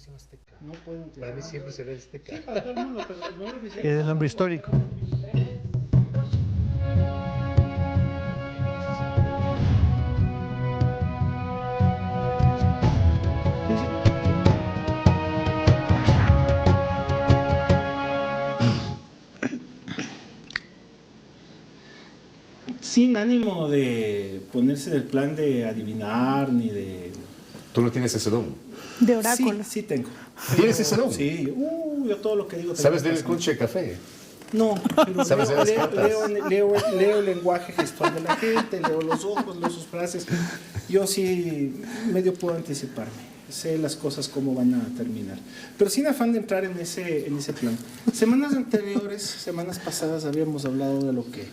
Nación Azteca. No pueden utilizar. Para mí siempre será Azteca. Sí, para todo el mundo, pero el nombre oficial Es el nombre histórico. sin ánimo de ponerse en el plan de adivinar ni de... ¿Tú no tienes ese don? De oráculo. Sí, sí tengo. ¿Tienes ese don? Sí, yo todo lo que digo... ¿Sabes tengo leer el razón. conche de café? No, pero ¿Sabes de las cartas? leo el lenguaje gestual de la gente, leo los ojos, leo sus frases. Yo sí medio puedo anticiparme, sé las cosas cómo van a terminar. Pero sin afán de entrar en ese plan. Semanas anteriores, semanas pasadas habíamos hablado de lo que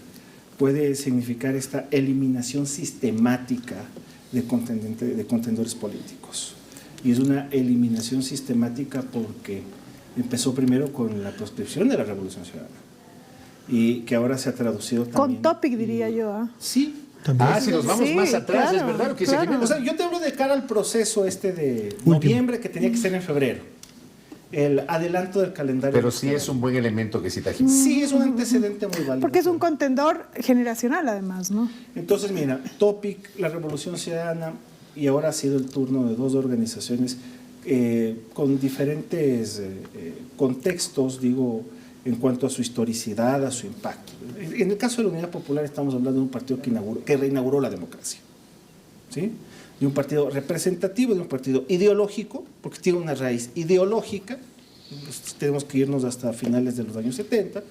puede significar esta eliminación sistemática de contendores políticos. Y es una eliminación sistemática porque empezó primero con la proscripción de la Revolución Ciudadana y que ahora se ha traducido también. Con topic, diría yo. ¿Ah? Sí. Si nos vamos Sí, más atrás, claro, es verdad lo que dice claro. Jimena. O sea, yo te hablo de cara al proceso de noviembre que tenía que ser en febrero. El adelanto del calendario. Pero sí es un buen elemento que cita Jimena. Sí, es un antecedente muy válido. Porque es un contendor generacional, además, ¿no? Entonces, mira, Topic, la Revolución Ciudadana, y ahora ha sido el turno de dos organizaciones con diferentes contextos, digo, en cuanto a su historicidad, a su impacto. En el caso de la Unidad Popular estamos hablando de un partido que reinauguró la democracia, ¿sí? De un partido representativo, de un partido ideológico, porque tiene una raíz ideológica, pues tenemos que irnos hasta finales de los años 70,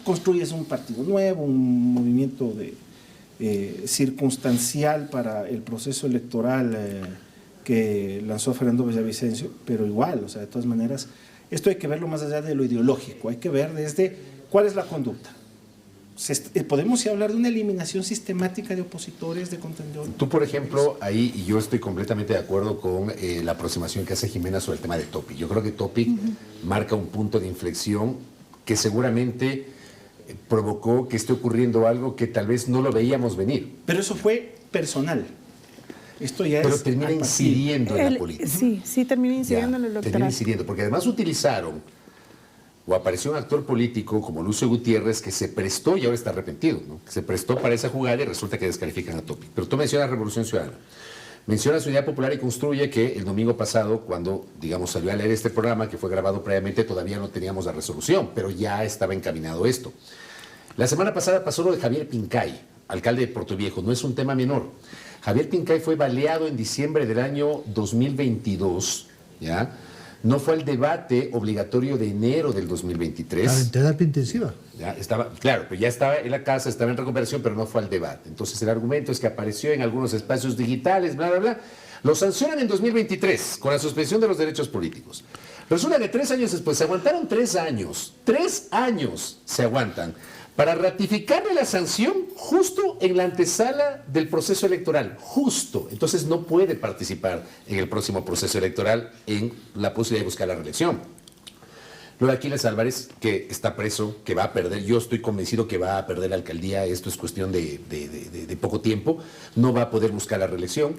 construyes un partido nuevo, un movimiento circunstancial para el proceso electoral que lanzó Fernando Villavicencio, pero igual, o sea, de todas maneras, esto hay que verlo más allá de lo ideológico, hay que ver desde cuál es la conducta. Podemos hablar de una eliminación sistemática de opositores, de contendores. Tú, por ejemplo, ahí, y yo estoy completamente de acuerdo con la aproximación que hace Jimena sobre el tema de Topic. Yo creo que Topic marca un punto de inflexión que seguramente provocó que esté ocurriendo algo que tal vez no lo veíamos venir. Pero eso fue personal. Esto ya Pero es termina al partido. incidiendo en la política. Sí, termina incidiendo en el Termina electorado. incidiendo, porque además utilizaron o apareció un actor político como Lucio Gutiérrez que se prestó y ahora está arrepentido, ¿no? Que se prestó para esa jugada y resulta que descalifican a Topic. Pero tú mencionas Revolución Ciudadana, mencionas Unidad Popular y Construye, que el domingo pasado, cuando, digamos, salió a leer este programa, que fue grabado previamente, todavía no teníamos la resolución, pero ya estaba encaminado esto. La semana pasada pasó lo de Javier Pincay, alcalde de Portoviejo, no es un tema menor. Javier Pincay fue baleado en diciembre del año 2022, ¿ya? No fue al debate obligatorio de enero del 2023. A la terapia intensiva. Ya estaba, claro, pero ya estaba en la casa, estaba en recuperación, pero no fue al debate. Entonces el argumento es que apareció en algunos espacios digitales, bla, bla, bla. Lo sancionan en 2023 con la suspensión de los derechos políticos. Resulta que 3 años después, se aguantaron 3 años. 3 años se aguantan para ratificarle la sanción justo en la antesala del proceso electoral, justo. Entonces no puede participar en el próximo proceso electoral en la posibilidad de buscar la reelección. Lo de Aquiles Álvarez, que está preso, que va a perder, yo estoy convencido que va a perder la alcaldía, esto es cuestión de poco tiempo, no va a poder buscar la reelección.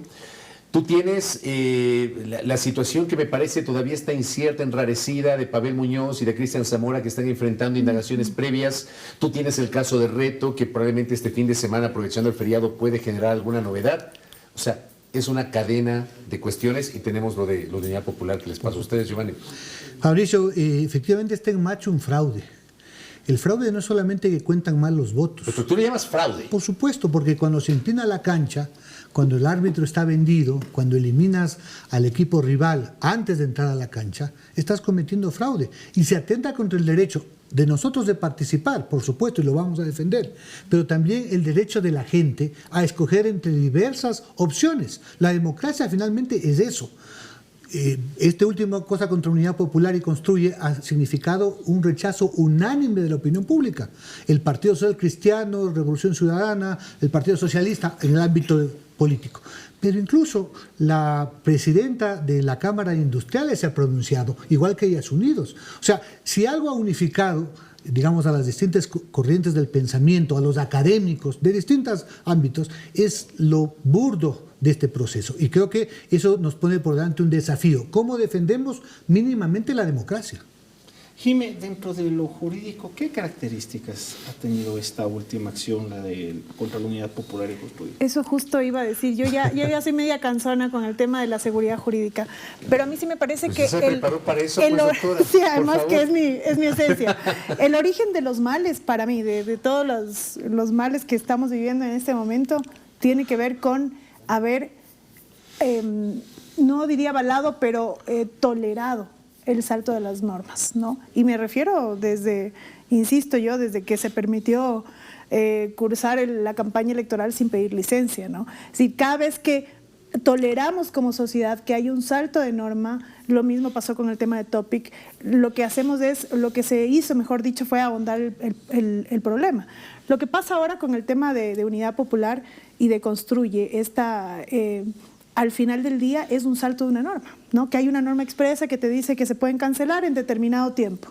Tú tienes la situación que me parece todavía está incierta, enrarecida, de Pavel Muñoz y de Cristian Zamora, que están enfrentando indagaciones previas. Tú tienes el caso de Reto, que probablemente este fin de semana, aprovechando el feriado, puede generar alguna novedad. O sea, es una cadena de cuestiones y tenemos lo de Unidad Popular que les pasó a ustedes, Giovanni. Fabricio, efectivamente está en marcha un fraude. El fraude no es solamente que cuentan mal los votos. Pero tú le llamas fraude. Por supuesto, porque cuando se inclina la cancha, cuando el árbitro está vendido, cuando eliminas al equipo rival antes de entrar a la cancha, estás cometiendo fraude. Y se atenta contra el derecho de nosotros de participar, por supuesto, y lo vamos a defender, pero también el derecho de la gente a escoger entre diversas opciones. La democracia finalmente es eso. Esta última cosa contra Unidad Popular y Construye ha significado un rechazo unánime de la opinión pública. El Partido Social Cristiano, Revolución Ciudadana, el Partido Socialista en el ámbito político. Pero incluso la presidenta de la Cámara de Industriales se ha pronunciado, igual que ellas Unidos. O sea, si algo ha unificado, digamos, a las distintas corrientes del pensamiento, a los académicos de distintos ámbitos, es lo burdo de este proceso. Y creo que eso nos pone por delante un desafío. ¿Cómo defendemos mínimamente la democracia? Jime, dentro de lo jurídico, ¿qué características ha tenido esta última acción, la de contra la Unidad Popular y Construir? Eso justo iba a decir. Yo ya soy media cansona con el tema de la seguridad jurídica, pero a mí sí me parece Pues que se preparó para eso, pues, doctora, sí, por además favor. que es mi esencia. El origen de los males para mí, de todos los males que estamos viviendo en este momento, tiene que ver con haber, no diría avalado, pero tolerado el salto de las normas, ¿no? Y me refiero insisto yo, desde que se permitió cursar la campaña electoral sin pedir licencia, ¿no? Es decir, cada vez que toleramos como sociedad que hay un salto de norma, lo mismo pasó con el tema de Topic, lo que se hizo, mejor dicho, fue ahondar el problema. Lo que pasa ahora con el tema de Unidad Popular y de Construye, al final del día es un salto de una norma, ¿no? Que hay una norma expresa que te dice que se pueden cancelar en determinado tiempo.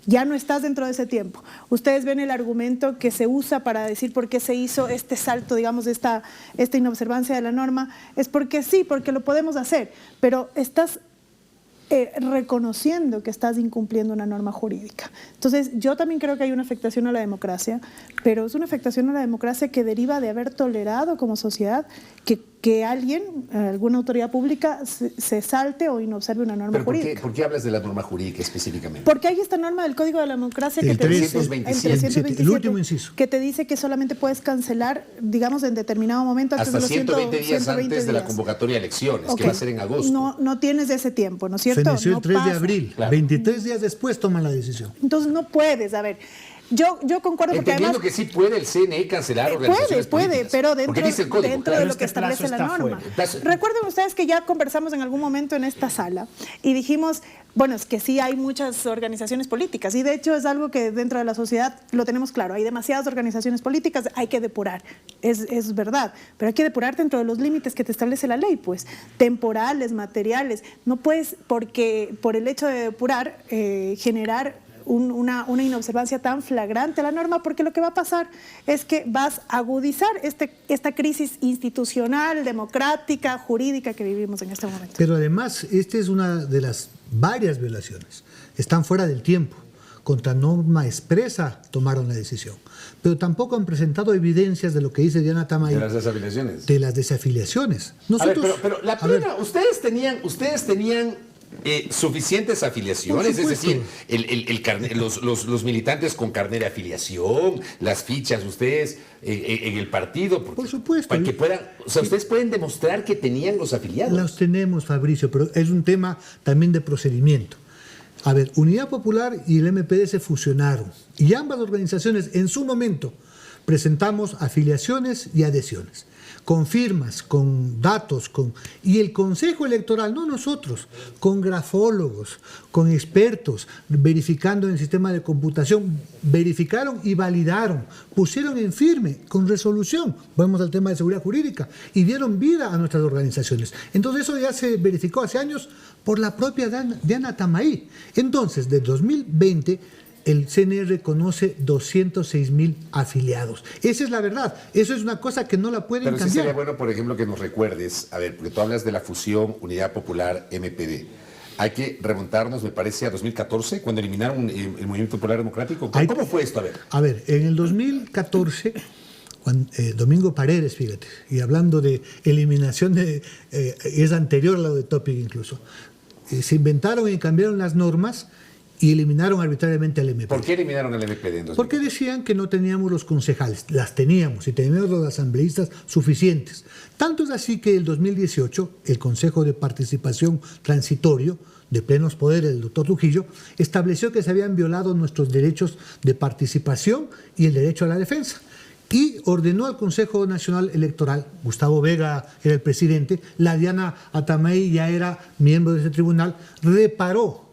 Ya no estás dentro de ese tiempo. Ustedes ven el argumento que se usa para decir por qué se hizo este salto, digamos, esta inobservancia de la norma, es porque sí, porque lo podemos hacer, pero estás reconociendo que estás incumpliendo una norma jurídica. Entonces, yo también creo que hay una afectación a la democracia, pero es una afectación a la democracia que deriva de haber tolerado como sociedad que alguien, alguna autoridad pública, se salte o inobserve una norma ¿Pero jurídica. por qué hablas de la norma jurídica específicamente? Porque hay esta norma del Código de la Democracia que El te dice, 327, el último inciso, que te dice que solamente puedes cancelar, digamos, en determinado momento antes Hasta de los 120 días 120 antes de la días. convocatoria de elecciones, Ok. que va a ser en agosto. No tienes ese tiempo, ¿no es cierto? feneció el No 3 de pasa. abril, Claro. 23 días después toman la decisión. Entonces no puedes, a ver, yo concuerdo porque Entendiendo además que sí puede el CNE cancelar organizaciones puede, políticas. pero Porque dice el código, dentro claro. de lo Este que establece plazo la está norma. fuera. Plazo. Recuerden ustedes que ya conversamos en algún momento en esta sala y dijimos, bueno, es que sí hay muchas organizaciones políticas y de hecho es algo que dentro de la sociedad lo tenemos claro, hay demasiadas organizaciones políticas, hay que depurar, es verdad, pero hay que depurar dentro de los límites que te establece la ley, pues, temporales, materiales, no puedes, porque por el hecho de depurar, generar una inobservancia tan flagrante a la norma, porque lo que va a pasar es que vas a agudizar esta crisis institucional, democrática, jurídica que vivimos en este momento. Pero además, esta es una de las varias violaciones. Están fuera del tiempo. Contra norma expresa tomaron la decisión. Pero tampoco han presentado evidencias de lo que dice Diana Tamay, De las desafiliaciones. de las desafiliaciones. A ver, Nosotros, pero la a ver, plena, ustedes tenían suficientes afiliaciones, Por es supuesto. decir, los militantes con carnet de afiliación, las fichas, ustedes en el partido, porque, Por supuesto. para que puedan, o sea, ustedes pueden demostrar que tenían los afiliados. los tenemos, Fabricio, pero es un tema también de procedimiento. A ver, Unidad Popular y el MPD se fusionaron y ambas organizaciones en su momento presentamos afiliaciones y adhesiones, con firmas, con datos, y el Consejo Electoral, no nosotros, con grafólogos, con expertos, verificando en el sistema de computación, verificaron y validaron, pusieron en firme, con resolución, vamos al tema de seguridad jurídica, y dieron vida a nuestras organizaciones. Entonces eso ya se verificó hace años por la propia Diana Tamay. Entonces, de 2020, el CNE reconoce 206,000 afiliados. Esa es la verdad. Eso es una cosa que no la pueden Pero sí cambiar. sería bueno, por ejemplo, que nos recuerdes, a ver, porque tú hablas de la fusión Unidad Popular MPD. Hay que remontarnos, me parece, a 2014, cuando eliminaron el Movimiento Popular Democrático. ¿Cómo fue esto? A ver. En el 2014, Domingo Paredes, fíjate, y hablando de eliminación, es anterior a lo de Topic incluso, se inventaron y cambiaron las normas y eliminaron arbitrariamente al MPD. ¿Por qué eliminaron al MPD en 2014? Porque decían que no teníamos los concejales, las teníamos y teníamos los asambleístas suficientes. Tanto es así que en el 2018 el Consejo de Participación Transitorio de plenos poderes del doctor Trujillo estableció que se habían violado nuestros derechos de participación y el derecho a la defensa. Y ordenó al Consejo Nacional Electoral, Gustavo Vega era el presidente, la Diana Tamay ya era miembro de ese tribunal, reparó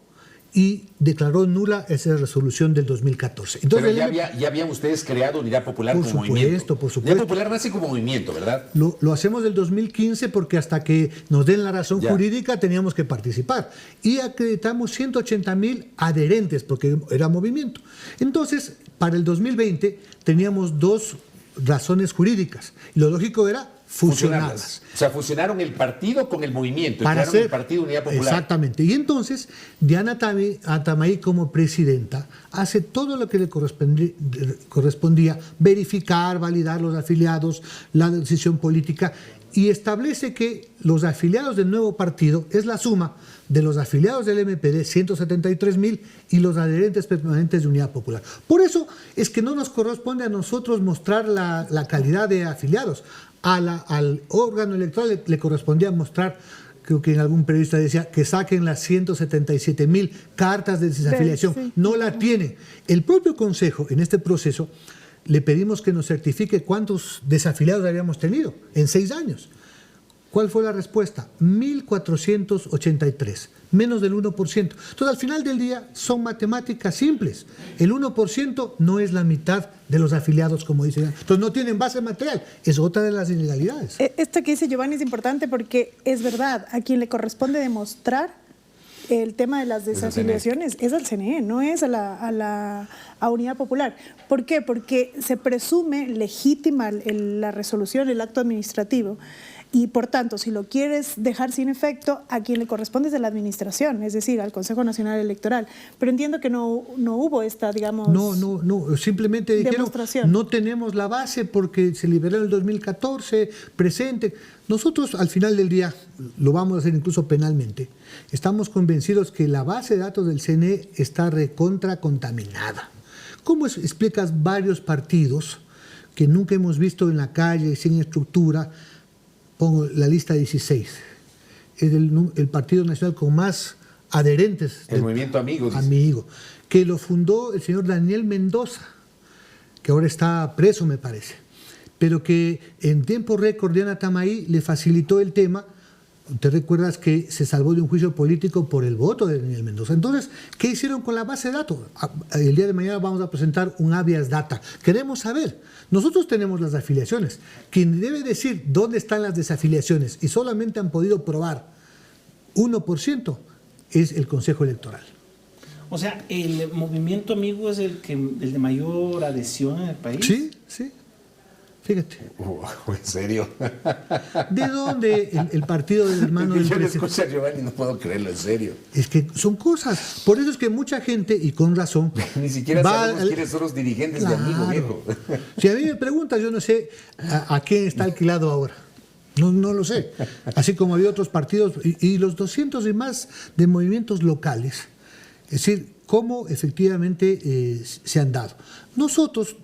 y declaró nula esa resolución del 2014. Entonces, pero ya habían ustedes creado Unidad Popular Por como supuesto, movimiento. por supuesto. Unidad Popular nace como movimiento, ¿verdad? Lo hacemos del 2015 porque hasta que nos den la razón Ya. jurídica teníamos que participar. Y acreditamos 180,000 adherentes porque era movimiento. Entonces, para el 2020 teníamos dos razones jurídicas. Y lo lógico era fusionadas. O sea, fusionaron el partido con el movimiento, Para crearon el Partido Unidad Popular. Exactamente. Y entonces, Diana Atamay, como presidenta, hace todo lo que le correspondía, verificar, validar los afiliados, la decisión política, y establece que los afiliados del nuevo partido es la suma de los afiliados del MPD, 173.000, y los adherentes permanentes de Unidad Popular. Por eso es que no nos corresponde a nosotros mostrar la calidad de afiliados. Al órgano electoral le correspondía mostrar, creo que en algún periodista decía, que saquen las 177.000 cartas de desafiliación. Sí. No la tiene. El propio Consejo, en este proceso, le pedimos que nos certifique cuántos desafiliados habíamos tenido en 6 años. ¿Cuál fue la respuesta? 1.483, menos del 1%. Entonces, al final del día, son matemáticas simples. El 1% no es la mitad de los afiliados, como dicen. Entonces, no tienen base material. Es otra de las ilegalidades. Esto que dice Giovanni es importante porque es verdad, a quien le corresponde demostrar el tema de las desafiliaciones es al CNE, no es a Unidad Popular. ¿Por qué? Porque se presume legítima la resolución, el acto administrativo. Y por tanto, si lo quieres dejar sin efecto, a quien le corresponde es a la administración, es decir, al Consejo Nacional Electoral. Pero entiendo que no hubo esta, digamos, No, simplemente dijeron, no tenemos la base porque se liberó en el 2014, presente. Nosotros, al final del día, lo vamos a hacer incluso penalmente. Estamos convencidos que la base de datos del CNE está recontra contaminada. ¿Cómo explicas varios partidos que nunca hemos visto en la calle, sin estructura? Pongo la lista 16. Es el Partido Nacional con más adherentes. El Movimiento Amigo. Amigo. Que lo fundó el señor Daniel Mendoza, que ahora está preso, me parece. Pero que en tiempo récord Diana Atamay le facilitó el tema. ¿Te recuerdas que se salvó de un juicio político por el voto de Daniel Mendoza? Entonces, ¿qué hicieron con la base de datos? El día de mañana vamos a presentar un habeas data. Queremos saber. Nosotros tenemos las afiliaciones. Quien debe decir dónde están las desafiliaciones y solamente han podido probar 1% es el Consejo Electoral. O sea, ¿el Movimiento Amigo es el de mayor adhesión en el país? Sí. Fíjate. ¿En serio? ¿De dónde el partido del hermano del Yo le presidente? escucho a Giovanni, no puedo creerlo, en serio. Es que son cosas. Por eso es que mucha gente, y con razón... Ni siquiera sabemos quiénes son los dirigentes de Amigo, viejo. Si a mí me preguntas, yo no sé a quién está alquilado ahora. No lo sé. Así como había otros partidos y los 200 y más de movimientos locales. Es decir, cómo efectivamente se han dado. Nosotros...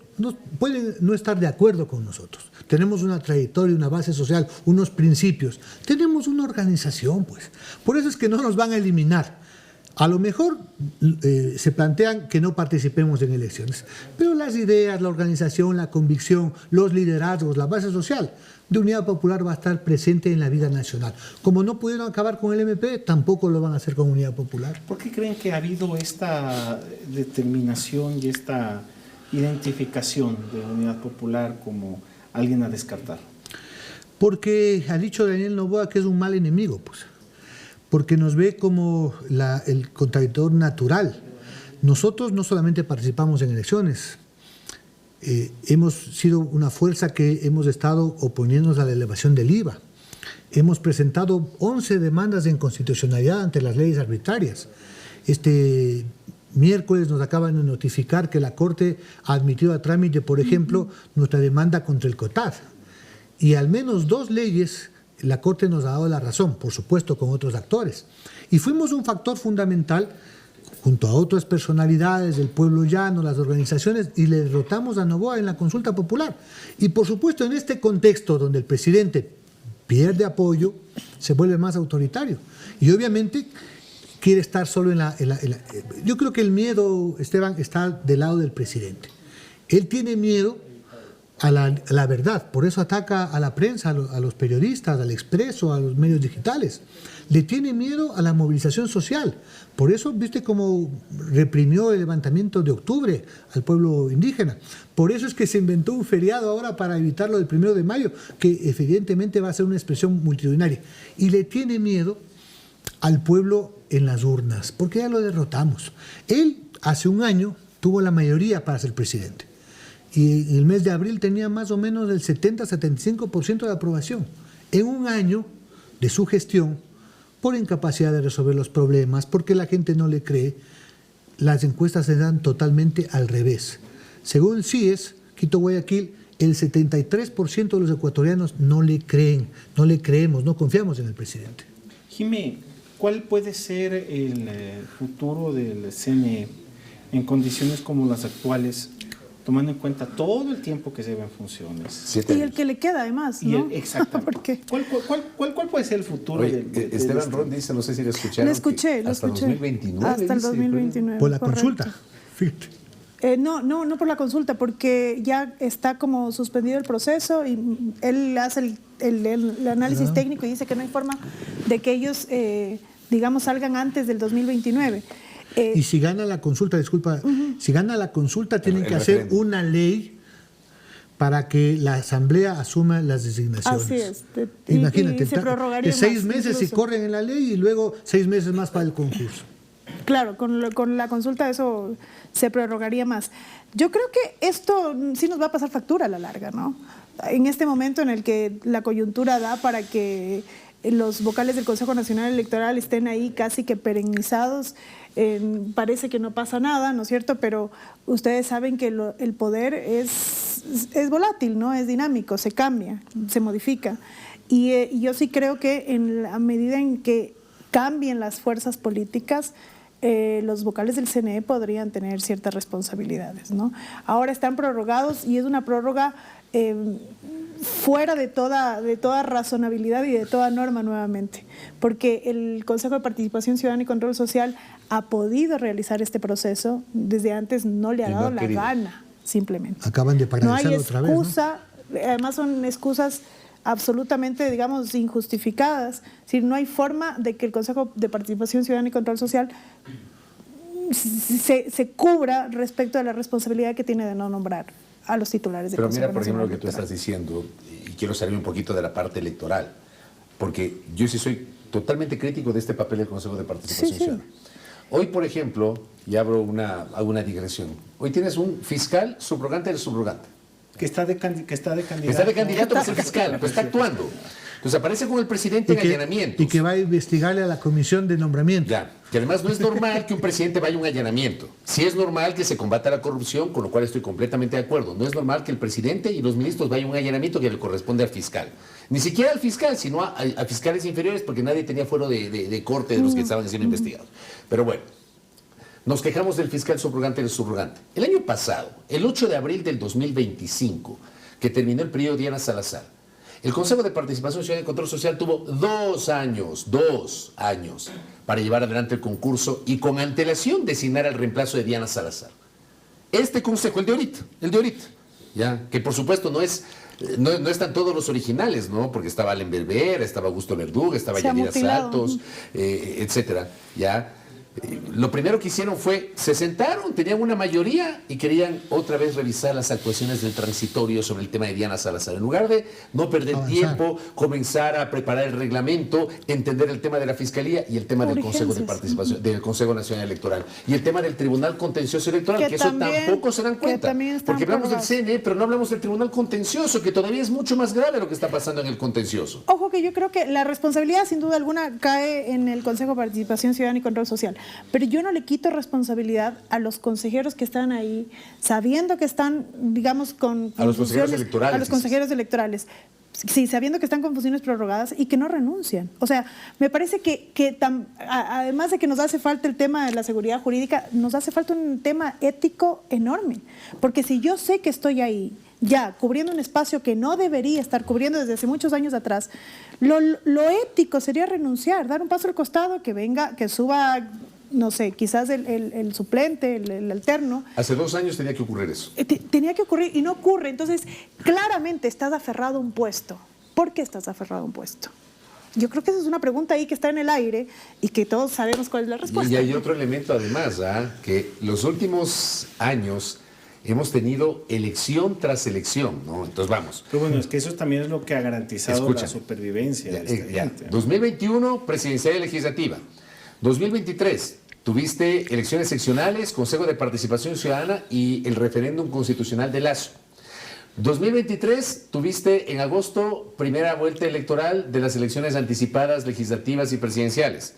pueden no estar de acuerdo con nosotros. Tenemos una trayectoria, una base social, unos principios. Tenemos una organización, pues. Por eso es que no nos van a eliminar. A lo mejor se plantean que no participemos en elecciones, pero las ideas, la organización, la convicción, los liderazgos, la base social de Unidad Popular va a estar presente en la vida nacional. Como no pudieron acabar con el MP, tampoco lo van a hacer con Unidad Popular. ¿Por qué creen que ha habido esta determinación y esta identificación de Unidad Popular como alguien a descartar? Porque ha dicho Daniel Noboa que es un mal enemigo, pues. Porque nos ve como el contradictor natural. Nosotros no solamente participamos en elecciones, hemos sido una fuerza que hemos estado oponiéndonos a la elevación del IVA. Hemos presentado 11 demandas de inconstitucionalidad ante las leyes arbitrarias. Este miércoles nos acaban de notificar que la Corte ha admitido a trámite, por ejemplo, nuestra demanda contra el COTAD. Y al menos 2 leyes la Corte nos ha dado la razón, por supuesto con otros actores. Y fuimos un factor fundamental, junto a otras personalidades del pueblo llano, las organizaciones, y le derrotamos a Noboa en la consulta popular. Y por supuesto en este contexto donde el presidente pierde apoyo, se vuelve más autoritario. Y obviamente quiere estar solo Yo creo que el miedo, Esteban, está del lado del presidente. Él tiene miedo a la verdad, por eso ataca a la prensa, a los periodistas, al Expreso, a los medios digitales. Le tiene miedo a la movilización social. Por eso, viste cómo reprimió el levantamiento de octubre al pueblo indígena. Por eso es que se inventó un feriado ahora para evitarlo del 1 de mayo, que evidentemente va a ser una expresión multitudinaria. Y le tiene miedo al pueblo en las urnas, porque ya lo derrotamos. Él, hace un año, tuvo la mayoría para ser presidente. y en el mes de abril tenía más o menos el 70-75% de aprobación. En un año de su gestión, por incapacidad de resolver los problemas, porque la gente no le cree, las encuestas se dan totalmente al revés. Según CIES, Quito Guayaquil, el 73% de los ecuatorianos no le creen, no le creemos, no confiamos en el presidente. Jimé, ¿cuál puede ser el futuro del CNE en condiciones como las actuales, tomando en cuenta todo el tiempo que se lleva en funciones? 7 Y el años. que le queda además, ¿no? Exactamente. ¿Por qué? ¿Cuál puede ser el futuro? Oye, Esteban Ron dice, no sé si lo escucharon. Lo escuché, que hasta 2029. Hasta el dice, 2029. Por la correcto. consulta, fíjate. No por la consulta, porque ya está como suspendido el proceso y él hace el análisis técnico y dice que no hay forma de que ellos, digamos, salgan antes del 2029. Y si gana la consulta, disculpa, si gana la consulta tienen El que hacer referéndum. una ley para que la Asamblea asuma las designaciones. Así es. Imagínate, Y se prorrogaría de 6 más, meses si incluso. corren en la ley y luego 6 meses más para el concurso. Claro, con la consulta eso se prorrogaría más. Yo creo que esto sí nos va a pasar factura a la larga, ¿no? En este momento en el que la coyuntura da para que los vocales del Consejo Nacional Electoral estén ahí casi que perennizados, parece que no pasa nada, ¿no es cierto? Pero ustedes saben que el poder es volátil, ¿no? Es dinámico, se cambia, se modifica. Y yo sí creo que en la medida en que cambien las fuerzas políticas, los vocales del CNE podrían tener ciertas responsabilidades, ¿no? Ahora están prorrogados y es una prórroga fuera de toda razonabilidad y de toda norma nuevamente, porque el Consejo de Participación Ciudadana y Control Social ha podido realizar este proceso, desde antes no le ha Y no dado ha la querido. gana, simplemente. Acaban de No paralizar hay otra vez, ¿no? excusa, además son excusas absolutamente, digamos, injustificadas. Es decir, no hay forma de que el Consejo de Participación Ciudadana y Control Social se cubra respecto a la responsabilidad que tiene de no nombrar a los titulares del Pero Consejo mira, por ejemplo, Nacional lo que tú Electoral. estás diciendo, y quiero salir un poquito de la parte electoral, porque yo sí soy totalmente crítico de este papel del Consejo de Participación Sí, sí. Ciudadana. Hoy, por ejemplo, y hago una digresión, hoy tienes un fiscal subrogante del subrogante. Que está de candidato. Que está de candidato a ser fiscal, pues está actuando. Entonces aparece con el presidente en allanamientos. Y que va a investigarle a la comisión de nombramiento. Ya, que además no es normal que un presidente vaya a un allanamiento. Sí es normal que se combata la corrupción, con lo cual estoy completamente de acuerdo. No es normal que el presidente y los ministros vayan a un allanamiento que le corresponde al fiscal. Ni siquiera al fiscal, sino a fiscales inferiores, porque nadie tenía fuero de corte de los que estaban siendo investigados. Pero bueno, nos quejamos del fiscal subrogante y del subrogante. El año pasado, el 8 de abril del 2025, que terminó el periodo de Diana Salazar, el Consejo de Participación Ciudadana y Control Social tuvo 2 años para llevar adelante el concurso y con antelación designar al reemplazo de Diana Salazar. Este consejo, el de ahorita, ya, que por supuesto no están todos los originales, ¿no? Porque estaba Allen Berbera, estaba Augusto Verduga, estaba Se ha Yadira mutilado. Santos, etcétera, ya. Lo primero que hicieron fue, se sentaron, tenían una mayoría y querían otra vez revisar las actuaciones del transitorio sobre el tema de Diana Salazar. En lugar de no perder Avanzar. tiempo, comenzar a preparar el reglamento, entender el tema de la Fiscalía y el tema del Consejo de Urgencias. Participación, del Consejo Nacional Electoral y el tema del Tribunal Contencioso Electoral, Que que eso también- tampoco se dan que cuenta. también están Porque hablamos del prorrogados. CNE, pero no hablamos del Tribunal Contencioso, que todavía es mucho más grave lo que está pasando en el contencioso. Ojo que yo creo que la responsabilidad sin duda alguna cae en el Consejo de Participación Ciudadana y Control Social, pero yo no le quito responsabilidad a los consejeros que están ahí, sabiendo que están, digamos, con A los consejeros funciones- electorales, a los consejeros electorales. Sí, sabiendo que están con funciones prorrogadas y que no renuncian. O sea, me parece además de que nos hace falta el tema de la seguridad jurídica, nos hace falta un tema ético enorme. Porque si yo sé que estoy ahí, ya cubriendo un espacio que no debería estar cubriendo desde hace muchos años atrás, lo ético sería renunciar, dar un paso al costado, que venga, que suba, no sé, quizás el suplente, el alterno. Hace 2 años tenía que ocurrir eso. Tenía que ocurrir y no ocurre. Entonces, claramente estás aferrado a un puesto. ¿Por qué estás aferrado a un puesto? Yo creo que esa es una pregunta ahí que está en el aire y que todos sabemos cuál es la respuesta. Y hay otro elemento además, que los últimos años hemos tenido elección tras elección, ¿no? Entonces vamos. Pero bueno, es que eso también es lo que ha garantizado Escucha. la supervivencia de esta gente. 2021, presidencial y legislativa. 2023, tuviste elecciones seccionales, Consejo de Participación Ciudadana y el referéndum constitucional de Lazo. 2023 tuviste en agosto primera vuelta electoral de las elecciones anticipadas legislativas y presidenciales.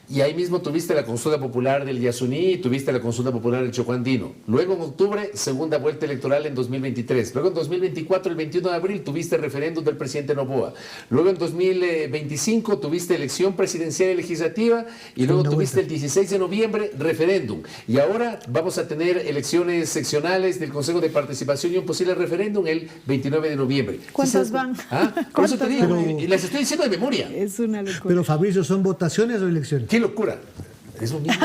Y ahí mismo tuviste la consulta popular del Yasuní y tuviste la consulta popular del Chocuandino. Luego en octubre, segunda vuelta electoral en 2023. Luego en 2024, el 21 de abril, tuviste referéndum del presidente Noboa. Luego en 2025 tuviste elección presidencial y legislativa y luego tuviste el 16 de noviembre referéndum. Y ahora vamos a tener elecciones seccionales del Consejo de Participación y un posible referéndum el 29 de noviembre. ¿Cuántas van? ¿Ah? Por eso te digo, Pero- y las estoy diciendo de memoria. Es una locura. Pero Fabricio, ¿son votaciones o elecciones? ¡Qué locura! Es lo mismo.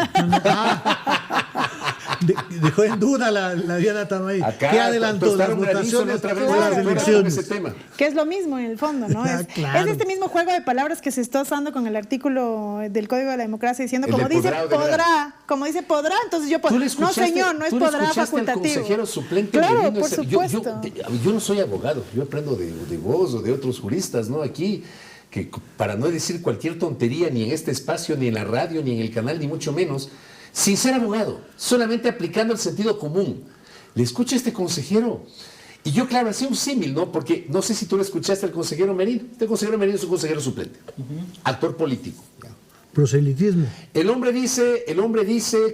Dejó en duda la Diana Tamay. Acá ¿Qué adelantó? ¿Las tostaron granizo votaciones otra vez o las con elecciones? ese tema. Que es lo mismo en el fondo, ¿no? Ah, Es, claro. es este mismo juego de palabras que se está usando con el artículo del Código de la Democracia diciendo, El como de dice podrá o deberá. podrá, como dice podrá, entonces yo puedo. ¿Tú le No, escuchaste- señor, no es tú le podrá escuchaste al facultativo. consejero suplente Claro, Merino? por supuesto. Yo no soy abogado, yo aprendo de vos o de otros juristas, ¿no? Aquí, que para no decir cualquier tontería, ni en este espacio, ni en la radio, ni en el canal, ni mucho menos, sin ser abogado, solamente aplicando el sentido común. Le escucha a este consejero. Y yo, claro, hacía un símil, ¿no? Porque no sé si tú le escuchaste al consejero Merino. Este consejero Merino es un consejero suplente, actor político. Proselitismo. El hombre dice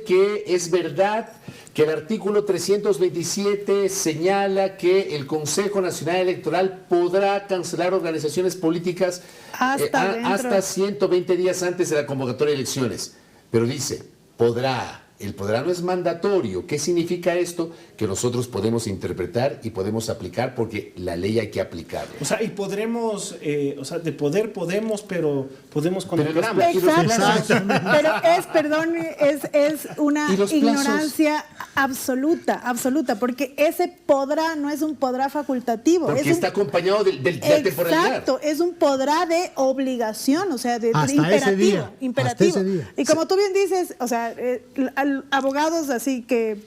que es verdad que el artículo 327 señala que el Consejo Nacional Electoral podrá cancelar organizaciones políticas hasta 120 días antes de la convocatoria de elecciones. Pero dice, podrá. El podrá no es mandatorio. ¿Qué significa esto? Que nosotros podemos interpretar y podemos aplicar porque la ley hay que aplicarla. O sea, y podremos, o sea, de poder podemos, pero podemos cuando Pero los queramos. Exacto. Pero es una ¿Y los plazos? ignorancia absoluta, porque ese podrá no es un podrá facultativo. Porque es un, está acompañado de la temporalidad. Exacto, es un podrá de obligación, o sea, de Hasta imperativo. ese día, Imperativo. hasta ese día. Y como tú bien dices, o sea, abogados así que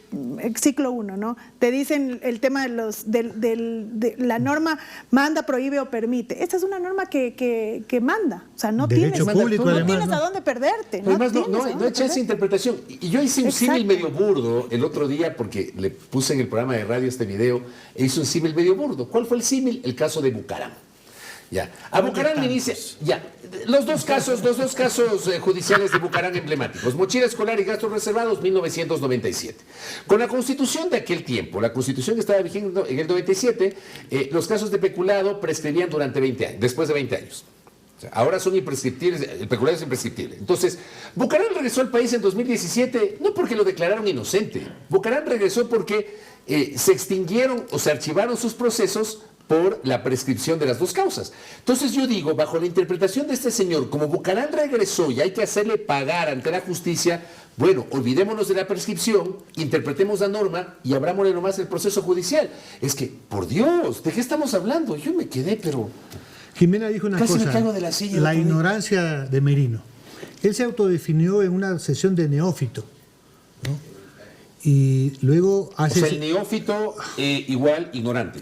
ciclo 1, ¿no? Te dicen el tema de la norma manda, prohíbe o permite. Esta es una norma que manda, o sea, no Derecho tienes, público, no además, tienes ¿no? a dónde perderte. Además, tienes a no dónde eché esa perderte. interpretación. Y yo hice un Exacto. símil medio burdo el otro día porque le puse en el programa de radio este video e hice un símil medio burdo. ¿Cuál fue el símil? El caso de Bucaram. Ya. A Bucaram le inicia. Ya. Los dos casos judiciales de Bucaram emblemáticos. Mochila escolar y gastos reservados, 1997. Con la constitución de aquel tiempo, la constitución que estaba vigente en el 97, los casos de peculado prescribían durante 20 años, después de 20 años. O sea, ahora son imprescriptibles, el peculado es imprescriptible. Entonces, Bucaram regresó al país en 2017, no porque lo declararon inocente. Bucaram regresó porque se extinguieron o se archivaron sus procesos por la prescripción de las dos causas. Entonces yo digo, bajo la interpretación de este señor, como Bucaram regresó y hay que hacerle pagar ante la justicia, bueno, olvidémonos de la prescripción, interpretemos la norma y abrámosle nomás el proceso judicial. Es que, por Dios, ¿de qué estamos hablando? Yo me quedé, pero... Jimena dijo una Casi me cosa, caigo de la silla el la otro día. ignorancia de Merino. Él se autodefinió en una sesión de neófito, ¿no? Y luego O hace... sea, el neófito igual ignorante.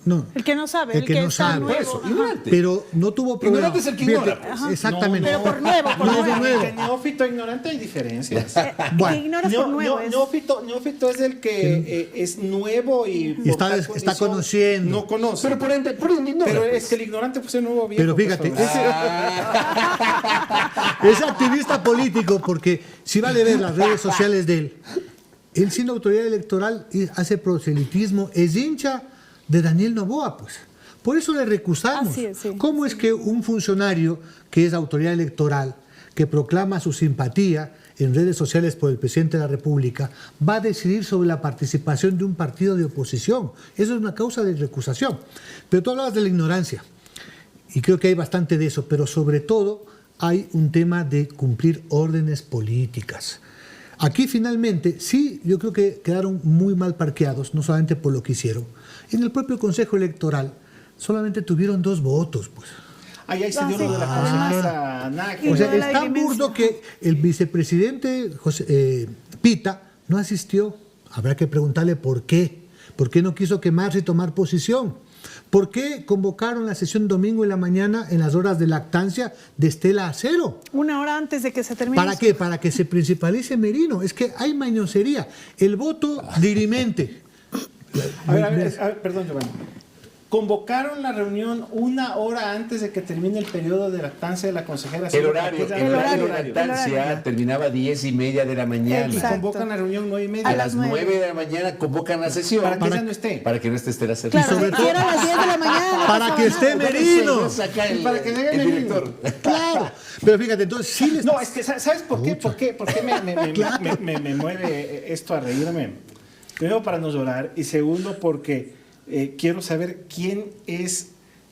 no, El que no sabe, El que no está sabe. nuevo. Por eso, Ajá. ignorante. pero no tuvo problema. Ignorante es el que Fíjate, ignora, pues. Exactamente. Pero por nuevo, por Nuevo, nuevo. nuevo. Entre neófito e ignorante hay diferencias. Bueno, Que ignoras por nuevo. es- Neófito es el que es nuevo y Y está por tal condición conociendo. no conoce. Pero por ende ignora. Pero pues. es que el ignorante pues es nuevo viejo. Pero pues, fíjate, Fabricio. es activista político porque si vale ver las redes sociales de él siendo autoridad electoral hace proselitismo, es hincha de Daniel Noboa, pues. Por eso le recusamos. Así es, sí. ¿Cómo es que un funcionario que es autoridad electoral, que proclama su simpatía en redes sociales por el presidente de la República, va a decidir sobre la participación de un partido de oposición? Eso es una causa de recusación. Pero tú hablabas de la ignorancia, y creo que hay bastante de eso, pero sobre todo hay un tema de cumplir órdenes políticas. Aquí finalmente, sí, yo creo que quedaron muy mal parqueados, no solamente por lo que hicieron. En el propio Consejo Electoral solamente tuvieron 2 votos, pues. Ahí se dio sí. lo de la consejera Nájera. O sea, de la es tan diligencia. burdo que el vicepresidente Pita no asistió. Habrá que preguntarle por qué. ¿Por qué no quiso quemarse y tomar posición? ¿Por qué convocaron la sesión domingo en la mañana en las horas de lactancia de Estela Acero? Una hora antes de que se termine. ¿Para qué? Para que se principalice Merino. Es que hay mañosería. El voto dirimente. A ver, perdón, Giovanni. convocaron la reunión 1 hora antes de que termine el periodo de lactancia de la consejera. El horario de lactancia terminaba 10:30 de la mañana. Y Exacto. convocan la reunión 9:30. A las 9 de la mañana convocan la sesión. Para que ella no esté. Para que no esté Estela Cerda. Claro, sobre si todo- era a las 10 de la mañana. no Para pasaba que esté nada. Merino. Saca el, Para que llegue el Merino. director. Claro. Pero fíjate, entonces sí les... No, es que ¿sabes por qué? ¿Por qué me mueve esto a reírme? Primero, para no llorar, y segundo, porque quiero saber quién es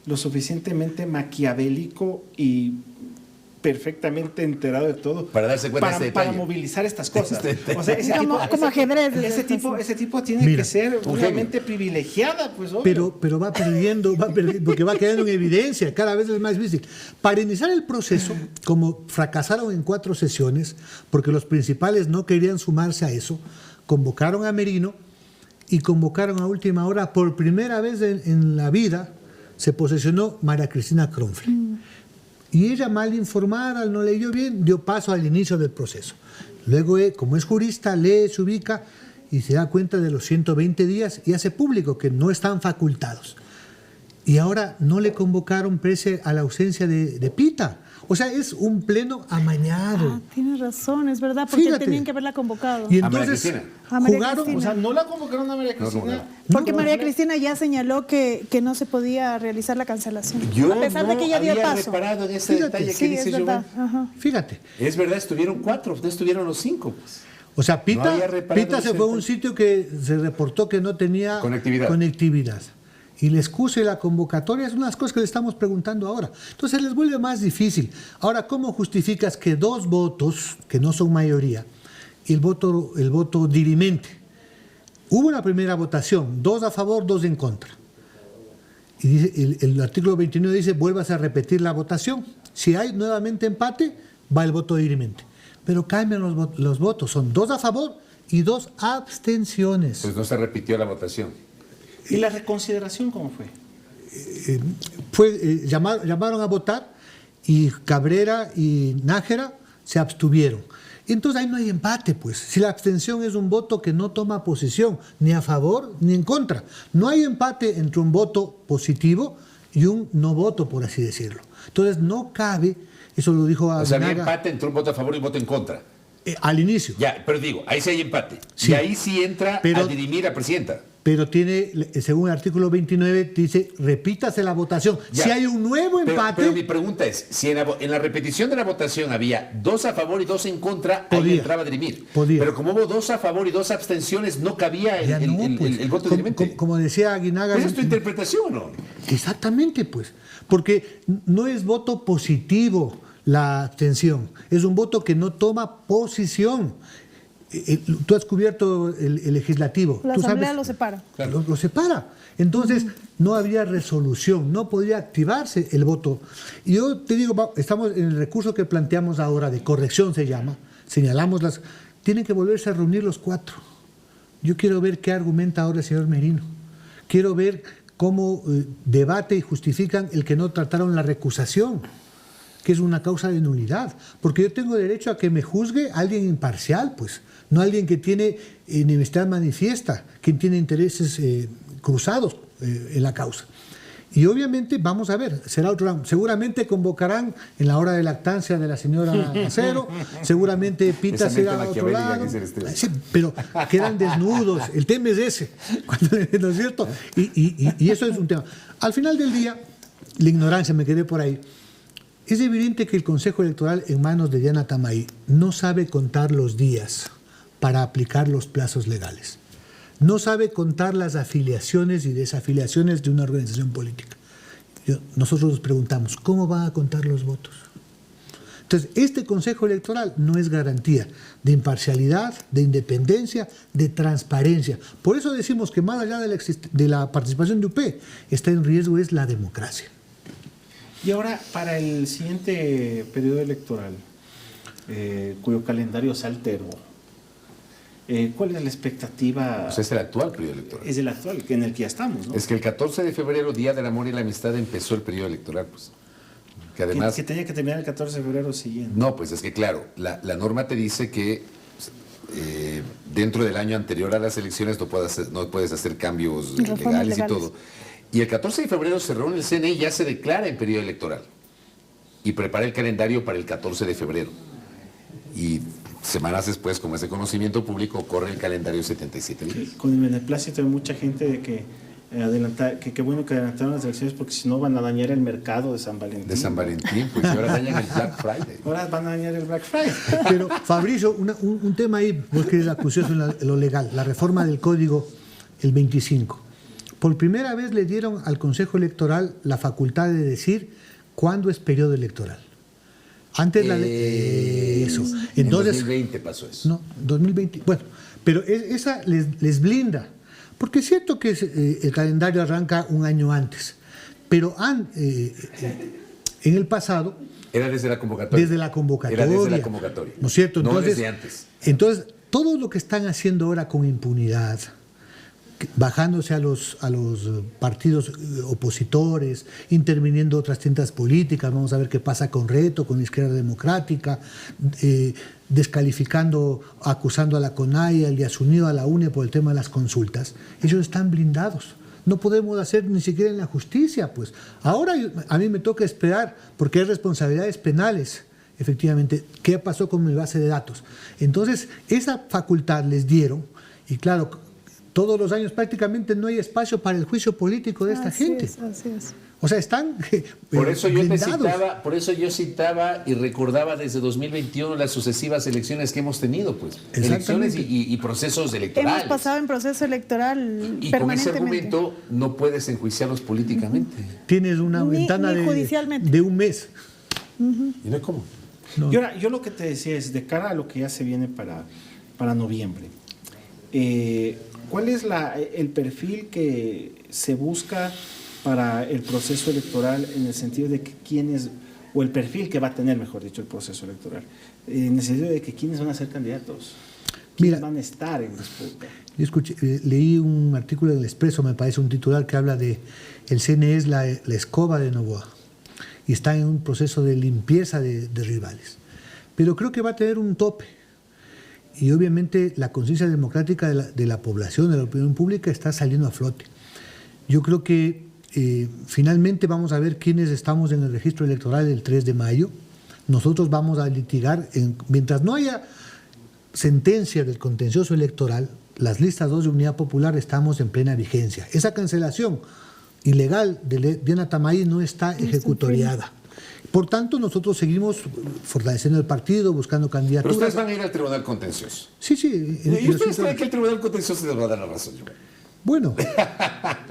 lo suficientemente maquiavélico y perfectamente enterado de todo Para darse cuenta de este para detalle. movilizar estas cosas. Este O sea, Como ajedrez, desde ese tipo tiene Mira, que ser un una genio. mente privilegiada, pues obvio. Pero va perdiendo, porque va quedando en evidencia, cada vez es más difícil. Para iniciar el proceso, como fracasaron en 4 sesiones, porque los principales no querían sumarse a eso, convocaron a Merino y convocaron a última hora, por primera vez en la vida, se posesionó María Cristina Cronfle. Y ella, mal informada, no leyó bien, dio paso al inicio del proceso. Luego, como es jurista, lee, se ubica y se da cuenta de los 120 días y hace público que no están facultados. Y ahora no le convocaron pese a la ausencia de Pita. O sea, es un pleno amañado. Tienes razón, es verdad, porque Fíjate. tenían que haberla convocado. Y A María entonces Cristina. A María jugaron, Cristina. O sea, no la convocaron a María Cristina. Porque María Cristina ya señaló que no se podía realizar la cancelación. Yo a pesar de que ella dio había paso. reparado en ese Fíjate. detalle que Sí, dice es verdad. Giovanni. Ajá. fíjate. Es verdad, estuvieron 4, no estuvieron los 5. Pues. O sea, No había reparado Pita se ese fue a un detalle. sitio que se reportó que no tenía Conectividad. Y la excusa y la convocatoria es unas cosas que le estamos preguntando ahora. Entonces les vuelve más difícil. Ahora, ¿cómo justificas que 2 votos, que no son mayoría, el voto dirimente? Hubo una primera votación, 2 a favor, 2 en contra. Y dice, el artículo 29 dice, vuelvas a repetir la votación. Si hay nuevamente empate, va el voto dirimente. Pero cambian los votos, son 2 a favor y 2 abstenciones. Pues no se repitió la votación. ¿Y la reconsideración cómo fue? Llamaron a votar y Cabrera y Nájera se abstuvieron. Entonces ahí no hay empate, pues. Si la abstención es un voto que no toma posición ni a favor ni en contra. No hay empate entre un voto positivo y un no voto, por así decirlo. Entonces no cabe, eso lo dijo O sea, había Aguinaga, empate entre un voto a favor y un voto en contra. al inicio. Ya, pero digo, ahí sí hay empate. Sí. Y ahí sí entra Pero- a dirimir a presidenta. Pero tiene, según el artículo 29, dice, repítase la votación. Ya. Si hay un nuevo empate, Pero mi pregunta es, si en la repetición de la votación había 2 a favor y 2 en contra, ahí Podía. entraba a dirimir. Podía. Pero como hubo 2 a favor y 2 abstenciones, no cabía el, ya el- no, el- pues. el voto Como- dirimente. como decía Aguinaga... ¿Esa es tu interpretación o no? Exactamente, pues. Porque no es voto positivo la abstención, es un voto que no toma posición. Tú has cubierto el legislativo. La tú asamblea sabes- lo separa. Lo separa. Entonces, no había resolución, no podía activarse el voto. Y yo te digo, estamos en el recurso que planteamos ahora, de corrección se llama, señalamos las... Tienen que volverse a reunir los 4. Yo quiero ver qué argumenta ahora el señor Merino. Quiero ver cómo debate y justifican el que no trataron la recusación, que es una causa de nulidad. Porque yo tengo derecho a que me juzgue alguien imparcial, pues, no alguien que tiene enemistad manifiesta, quien tiene intereses cruzados en la causa. Y obviamente, vamos a ver, será otro round. Seguramente convocarán en la hora de lactancia de la señora Acero, seguramente Pita Esa será mente a otro maquiavélica lado. que es el Esteban. Sí, pero quedan desnudos, el tema es ese, ¿no es cierto? Y eso es un tema. Al final del día, la ignorancia, me quedé por ahí. Es evidente que el Consejo Electoral, en manos de Diana Tamay, no sabe contar los días para aplicar los plazos legales. No sabe contar las afiliaciones y desafiliaciones de una organización política. Nosotros nos preguntamos, ¿cómo va a contar los votos? Entonces, este Consejo Electoral no es garantía de imparcialidad, de independencia, de transparencia. Por eso decimos que más allá de la participación de UP, está en riesgo es la democracia. Y ahora, para el siguiente periodo electoral, cuyo calendario se alteró, ¿cuál es la expectativa? Pues es el actual periodo electoral. Es el actual, en el que ya estamos, ¿no? Es que el 14 de febrero, Día del Amor y la Amistad, empezó el periodo electoral, pues. Que además... que tenía que terminar el 14 de febrero siguiente. No, pues es que claro, la norma te dice que dentro del año anterior a las elecciones no puedes hacer cambios Reformas legales y legales. todo. Y el 14 de febrero se reúne el CNE y ya se declara en periodo electoral. Y prepara el calendario para el 14 de febrero. Y semanas después, como ese conocimiento público, corre el calendario 77 días. Con el beneplácito de mucha gente de que qué bueno que adelantaron las elecciones porque si no van a dañar el mercado de San Valentín. De San Valentín, pues ahora dañan el Black Friday. Ahora van a dañar el Black Friday. Pero, Fabricio, un tema ahí, vos que eres acucioso en lo legal, la reforma del Código, el 25. Por primera vez le dieron al Consejo Electoral la facultad de decir cuándo es periodo electoral. Antes eso. Entonces, en 2020 pasó eso. No, 2020. Bueno, pero esa les blinda. Porque es cierto que el calendario arranca un año antes, pero en el pasado... Era desde la convocatoria. Desde la convocatoria. Era desde la convocatoria. ¿No es cierto? Entonces, no desde antes. Entonces, todo lo que están haciendo ahora con impunidad, bajándose a los partidos opositores, interviniendo otras tiendas políticas, vamos a ver qué pasa con Reto, con la Izquierda Democrática, descalificando, acusando a la CONAIE, al Yasunido, a la UNE por el tema de las consultas. Ellos están blindados. No podemos hacer ni siquiera en la justicia, pues. Ahora a mí me toca esperar, porque hay responsabilidades penales, efectivamente, qué pasó con mi base de datos. Entonces, esa facultad les dieron, y claro, todos los años prácticamente no hay espacio para el juicio político de esta gente. Así es. O sea, están por eso blindados. yo citaba y recordaba desde 2021 las sucesivas elecciones que hemos tenido, pues. Elecciones y procesos electorales. Hemos pasado en proceso electoral y permanentemente. con ese argumento no puedes enjuiciarlos políticamente. Tienes una ventana de un mes. ¿Y no es cómo? No. Y ahora, yo lo que te decía es, de cara a lo que ya se viene para noviembre, ¿cuál es el perfil que se busca para el proceso electoral en el sentido de que o el perfil que va a tener, mejor dicho, el proceso electoral, en el sentido de que quiénes van a ser candidatos, quiénes van a estar en disputa? Leí un artículo del Expreso, me parece un titular que habla de el CNE es la escoba de Noboa y está en un proceso de limpieza de rivales. Pero creo que va a tener un tope. Y obviamente la conciencia democrática de la población, de la opinión pública, está saliendo a flote. Yo creo que finalmente vamos a ver quiénes estamos en el registro electoral el 3 de mayo. Nosotros vamos a litigar, mientras no haya sentencia del contencioso electoral, las listas 2 de Unidad Popular estamos en plena vigencia. Esa cancelación ilegal de Diana Tamay no está ejecutoriada. Por tanto, nosotros seguimos fortaleciendo el partido, buscando candidaturas. Pero ustedes van a ir al Tribunal Contencioso. Sí. ¿Y ustedes creen que el Tribunal Contencioso les va a dar la razón? Bueno,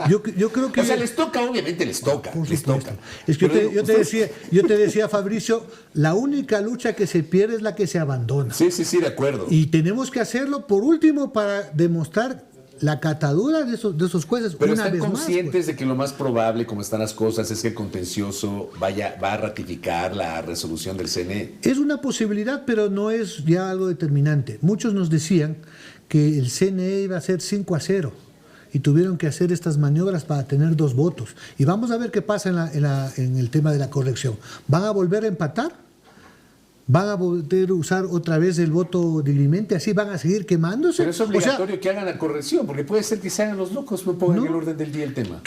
yo creo que... O sea, les toca, obviamente les toca. Les toca. Es que yo te decía, Fabricio, la única lucha que se pierde es la que se abandona. Sí, de acuerdo. Y tenemos que hacerlo, por último, para demostrar la catadura de esos jueces. Pero una están vez conscientes más, pues, de que lo más probable, como están las cosas, es que el contencioso va a ratificar la resolución del CNE. Es una posibilidad, pero no es ya algo determinante. Muchos nos decían que el CNE iba a ser 5-0 y tuvieron que hacer estas maniobras para tener 2 votos. Y vamos a ver qué pasa en el tema de la corrección. ¿Van a volver a empatar? ¿Van a poder usar otra vez el voto dirimente? ¿Así van a seguir quemándose? Pero es obligatorio que hagan la corrección, porque puede ser que se hagan los locos, no pongan en el orden del día el tema.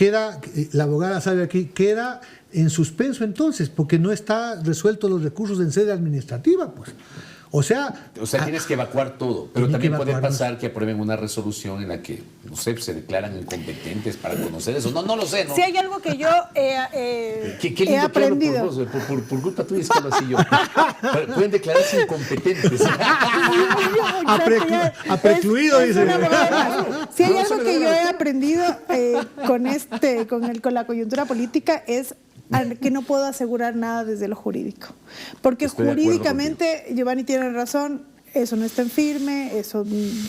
La abogada sabe aquí, queda en suspenso entonces, porque no está resuelto los recursos en sede administrativa, pues. O sea, tienes que evacuar todo, pero también puede evacuarnos. pasar que aprueben una resolución en la que, no sé, se declaran incompetentes para conocer eso. No lo sé, ¿no? Si hay algo que yo Qué he lindo aprendido. por culpa tuya es que hablo así yo. Pueden declararse incompetentes. Precluido, dice. Si hay algo que yo he aprendido con la coyuntura política es que no puedo asegurar nada desde lo jurídico. Porque jurídicamente, Giovanni tiene razón, eso no está en firme,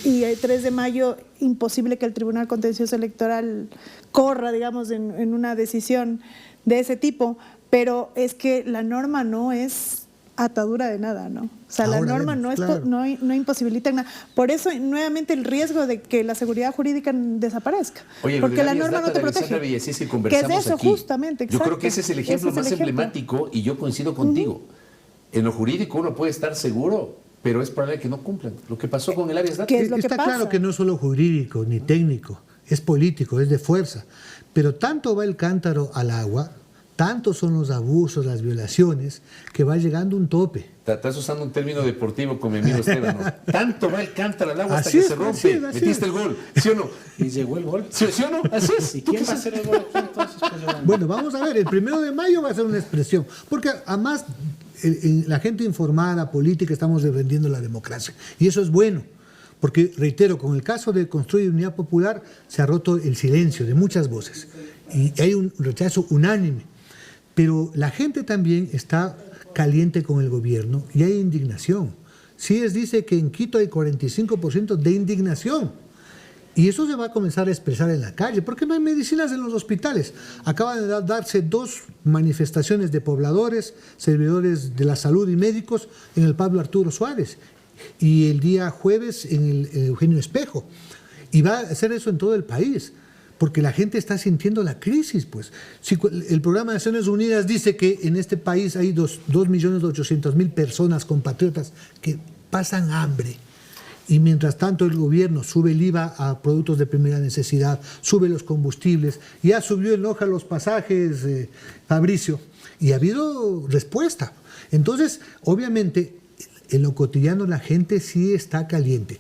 y el 3 de mayo imposible que el Tribunal Contencioso Electoral corra, digamos, en una decisión de ese tipo, pero es que la norma no es atadura de nada, ¿no? O sea, la norma no imposibilita nada. Por eso, nuevamente, el riesgo de que la seguridad jurídica desaparezca. Oye, porque la norma no te protege. Que es de eso, aquí. justamente, exacto. Yo creo que ese es el ejemplo más emblemático y yo coincido contigo. En lo jurídico uno puede estar seguro, pero es probable que no cumplan. Lo que pasó con el Arias Data. ¿Qué es lo que Está pasa? claro que no es solo jurídico ni técnico, es político, es de fuerza. Pero tanto va el cántaro al agua, tantos son los abusos, las violaciones, que va llegando un tope. Estás usando un término deportivo con mi amigo Esteban, ¿no? Tanto va el cántaro al agua hasta Así que es, se rompe. así es, así Metiste es. el gol, ¿sí o no? Y llegó el gol. ¿Sí o no? Así es. ¿Y ¿Tú quién qué va a sabes? hacer el gol aquí entonces? Pues, Giovanni? Bueno, vamos a ver, el 1 de mayo va a ser una expresión, porque además en la gente informada, política, estamos defendiendo la democracia, y eso es bueno, porque reitero, con el caso de Construye Unidad Popular se ha roto el silencio de muchas voces, y hay un rechazo unánime, pero la gente también está caliente con el gobierno y hay indignación. CIES dice que en Quito hay 45% de indignación. Y eso se va a comenzar a expresar en la calle, porque no hay medicinas en los hospitales. Acaban de darse 2 manifestaciones de pobladores, servidores de la salud y médicos en el Pablo Arturo Suárez. Y el día jueves en el Eugenio Espejo. Y va a hacer eso en todo el país, porque la gente está sintiendo la crisis. Pues. Si el Programa de Naciones Unidas dice que en este país hay 2.800.000 personas, compatriotas, que pasan hambre. Y mientras tanto el gobierno sube el IVA a productos de primera necesidad, sube los combustibles, ya subió en hoja los pasajes, Fabricio, y ha habido respuesta. Entonces, obviamente, en lo cotidiano la gente sí está caliente.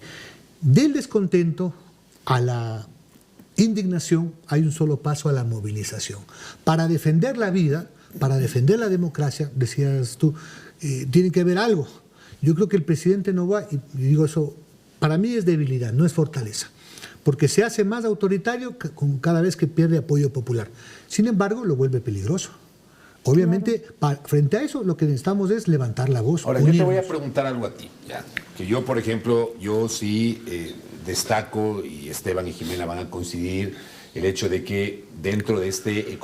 Del descontento a la indignación hay un solo paso: a la movilización. Para defender la vida, para defender la democracia, decías tú, tiene que haber algo. Yo creo que el presidente no va, y digo eso, para mí es debilidad, no es fortaleza, porque se hace más autoritario cada vez que pierde apoyo popular. Sin embargo, lo vuelve peligroso. Obviamente, frente a eso, lo que necesitamos es levantar la voz. Ahora, unirnos. yo te voy a preguntar algo a ti. Ya. Que yo, por ejemplo, yo sí destaco, y Esteban y Jimena van a coincidir, el hecho de que dentro de este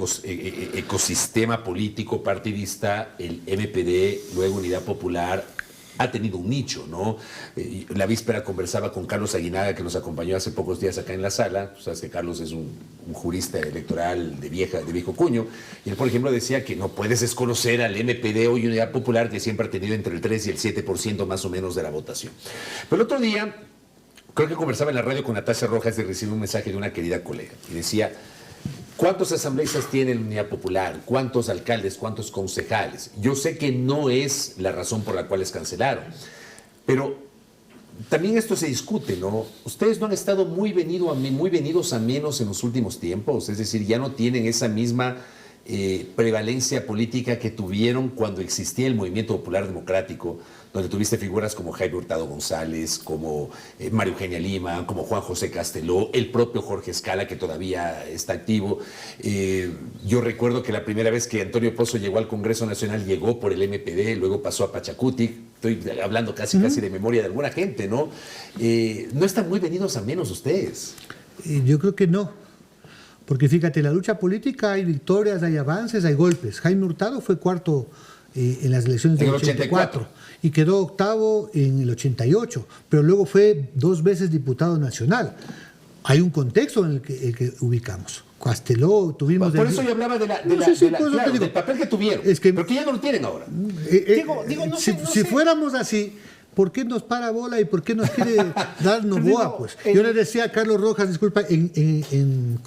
ecosistema político partidista, el MPD, luego Unidad Popular, ha tenido un nicho, ¿no? La víspera conversaba con Carlos Aguinaga, que nos acompañó hace pocos días acá en la sala. Tú sabes que Carlos es un jurista electoral de viejo cuño, y él, por ejemplo, decía que no puedes desconocer al MPD o Unidad Popular, que siempre ha tenido entre el 3 y el 7% más o menos de la votación. Pero el otro día, creo que conversaba en la radio con Natasha Rojas y recibí un mensaje de una querida colega, y decía: ¿cuántos asambleístas tiene la Unidad Popular? ¿Cuántos alcaldes? ¿Cuántos concejales? Yo sé que no es la razón por la cual les cancelaron, pero también esto se discute, ¿no? Ustedes no han estado muy venidos a menos en los últimos tiempos, es decir, ya no tienen esa misma prevalencia política que tuvieron cuando existía el Movimiento Popular Democrático, donde tuviste figuras como Jaime Hurtado González, como María Eugenia Lima, como Juan José Casteló, el propio Jorge Escala, que todavía está activo. Yo recuerdo que la primera vez que Antonio Pozo llegó al Congreso Nacional llegó por el MPD, luego pasó a Pachacuti. Estoy hablando casi de memoria de alguna gente, ¿no? No están muy venidos a menos ustedes. Yo creo que no. Porque fíjate, la lucha política hay victorias, hay avances, hay golpes. Jaime Hurtado fue cuarto en las elecciones del 84 y quedó octavo en el 88, pero luego fue 2 veces diputado nacional. Hay un contexto en el que ubicamos. Casteló, tuvimos... Por eso yo hablaba del papel que tuvieron, pero que ya no lo tienen ahora. Si fuéramos así, ¿por qué nos para bola y por qué nos quiere dar Novoa? Pues yo le decía a Carlos Rojas, disculpa, en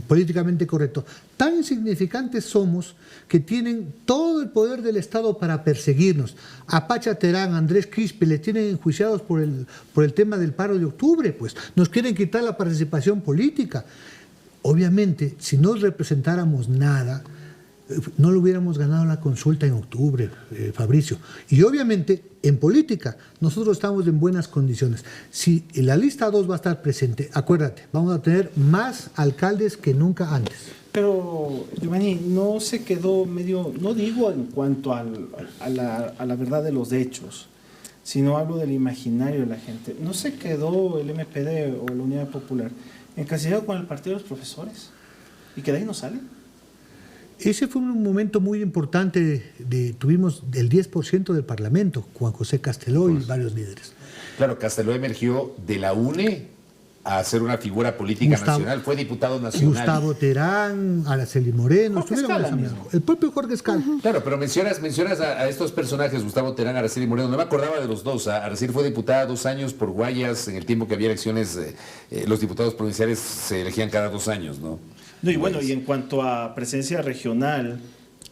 Políticamente Correcto, tan insignificantes somos que tienen todo el poder del Estado para perseguirnos. A Pacha Terán, Andrés Quispe, les tienen enjuiciados por el tema del paro de octubre, pues nos quieren quitar la participación política. Obviamente, si no representáramos nada, no lo hubiéramos ganado la consulta en octubre, Fabricio. Y obviamente, en política, nosotros estamos en buenas condiciones. Si la lista 2 va a estar presente, acuérdate, vamos a tener más alcaldes que nunca antes. Pero, Giovanni, no se quedó medio, no digo en cuanto a la verdad de los hechos, sino hablo del imaginario de la gente. ¿No se quedó el MPD o la Unidad Popular encasillado con el Partido de los Profesores? ¿Y que de ahí no sale? Ese fue un momento muy importante. Tuvimos el 10% del Parlamento, Juan José Casteló y varios líderes. Claro, Casteló emergió de la UNE a ser una figura política nacional, fue diputado nacional. Gustavo Terán, Araceli Moreno, Jorge estuvieron Escala en esa mismo. mesa. El propio Jorge Escala. Claro, pero mencionas a estos personajes, Gustavo Terán, Araceli Moreno, no me acordaba de los dos. Araceli fue diputada 2 años por Guayas, en el tiempo que había elecciones, los diputados provinciales se elegían cada 2 años, ¿no? No, y bueno, y en cuanto a presencia regional,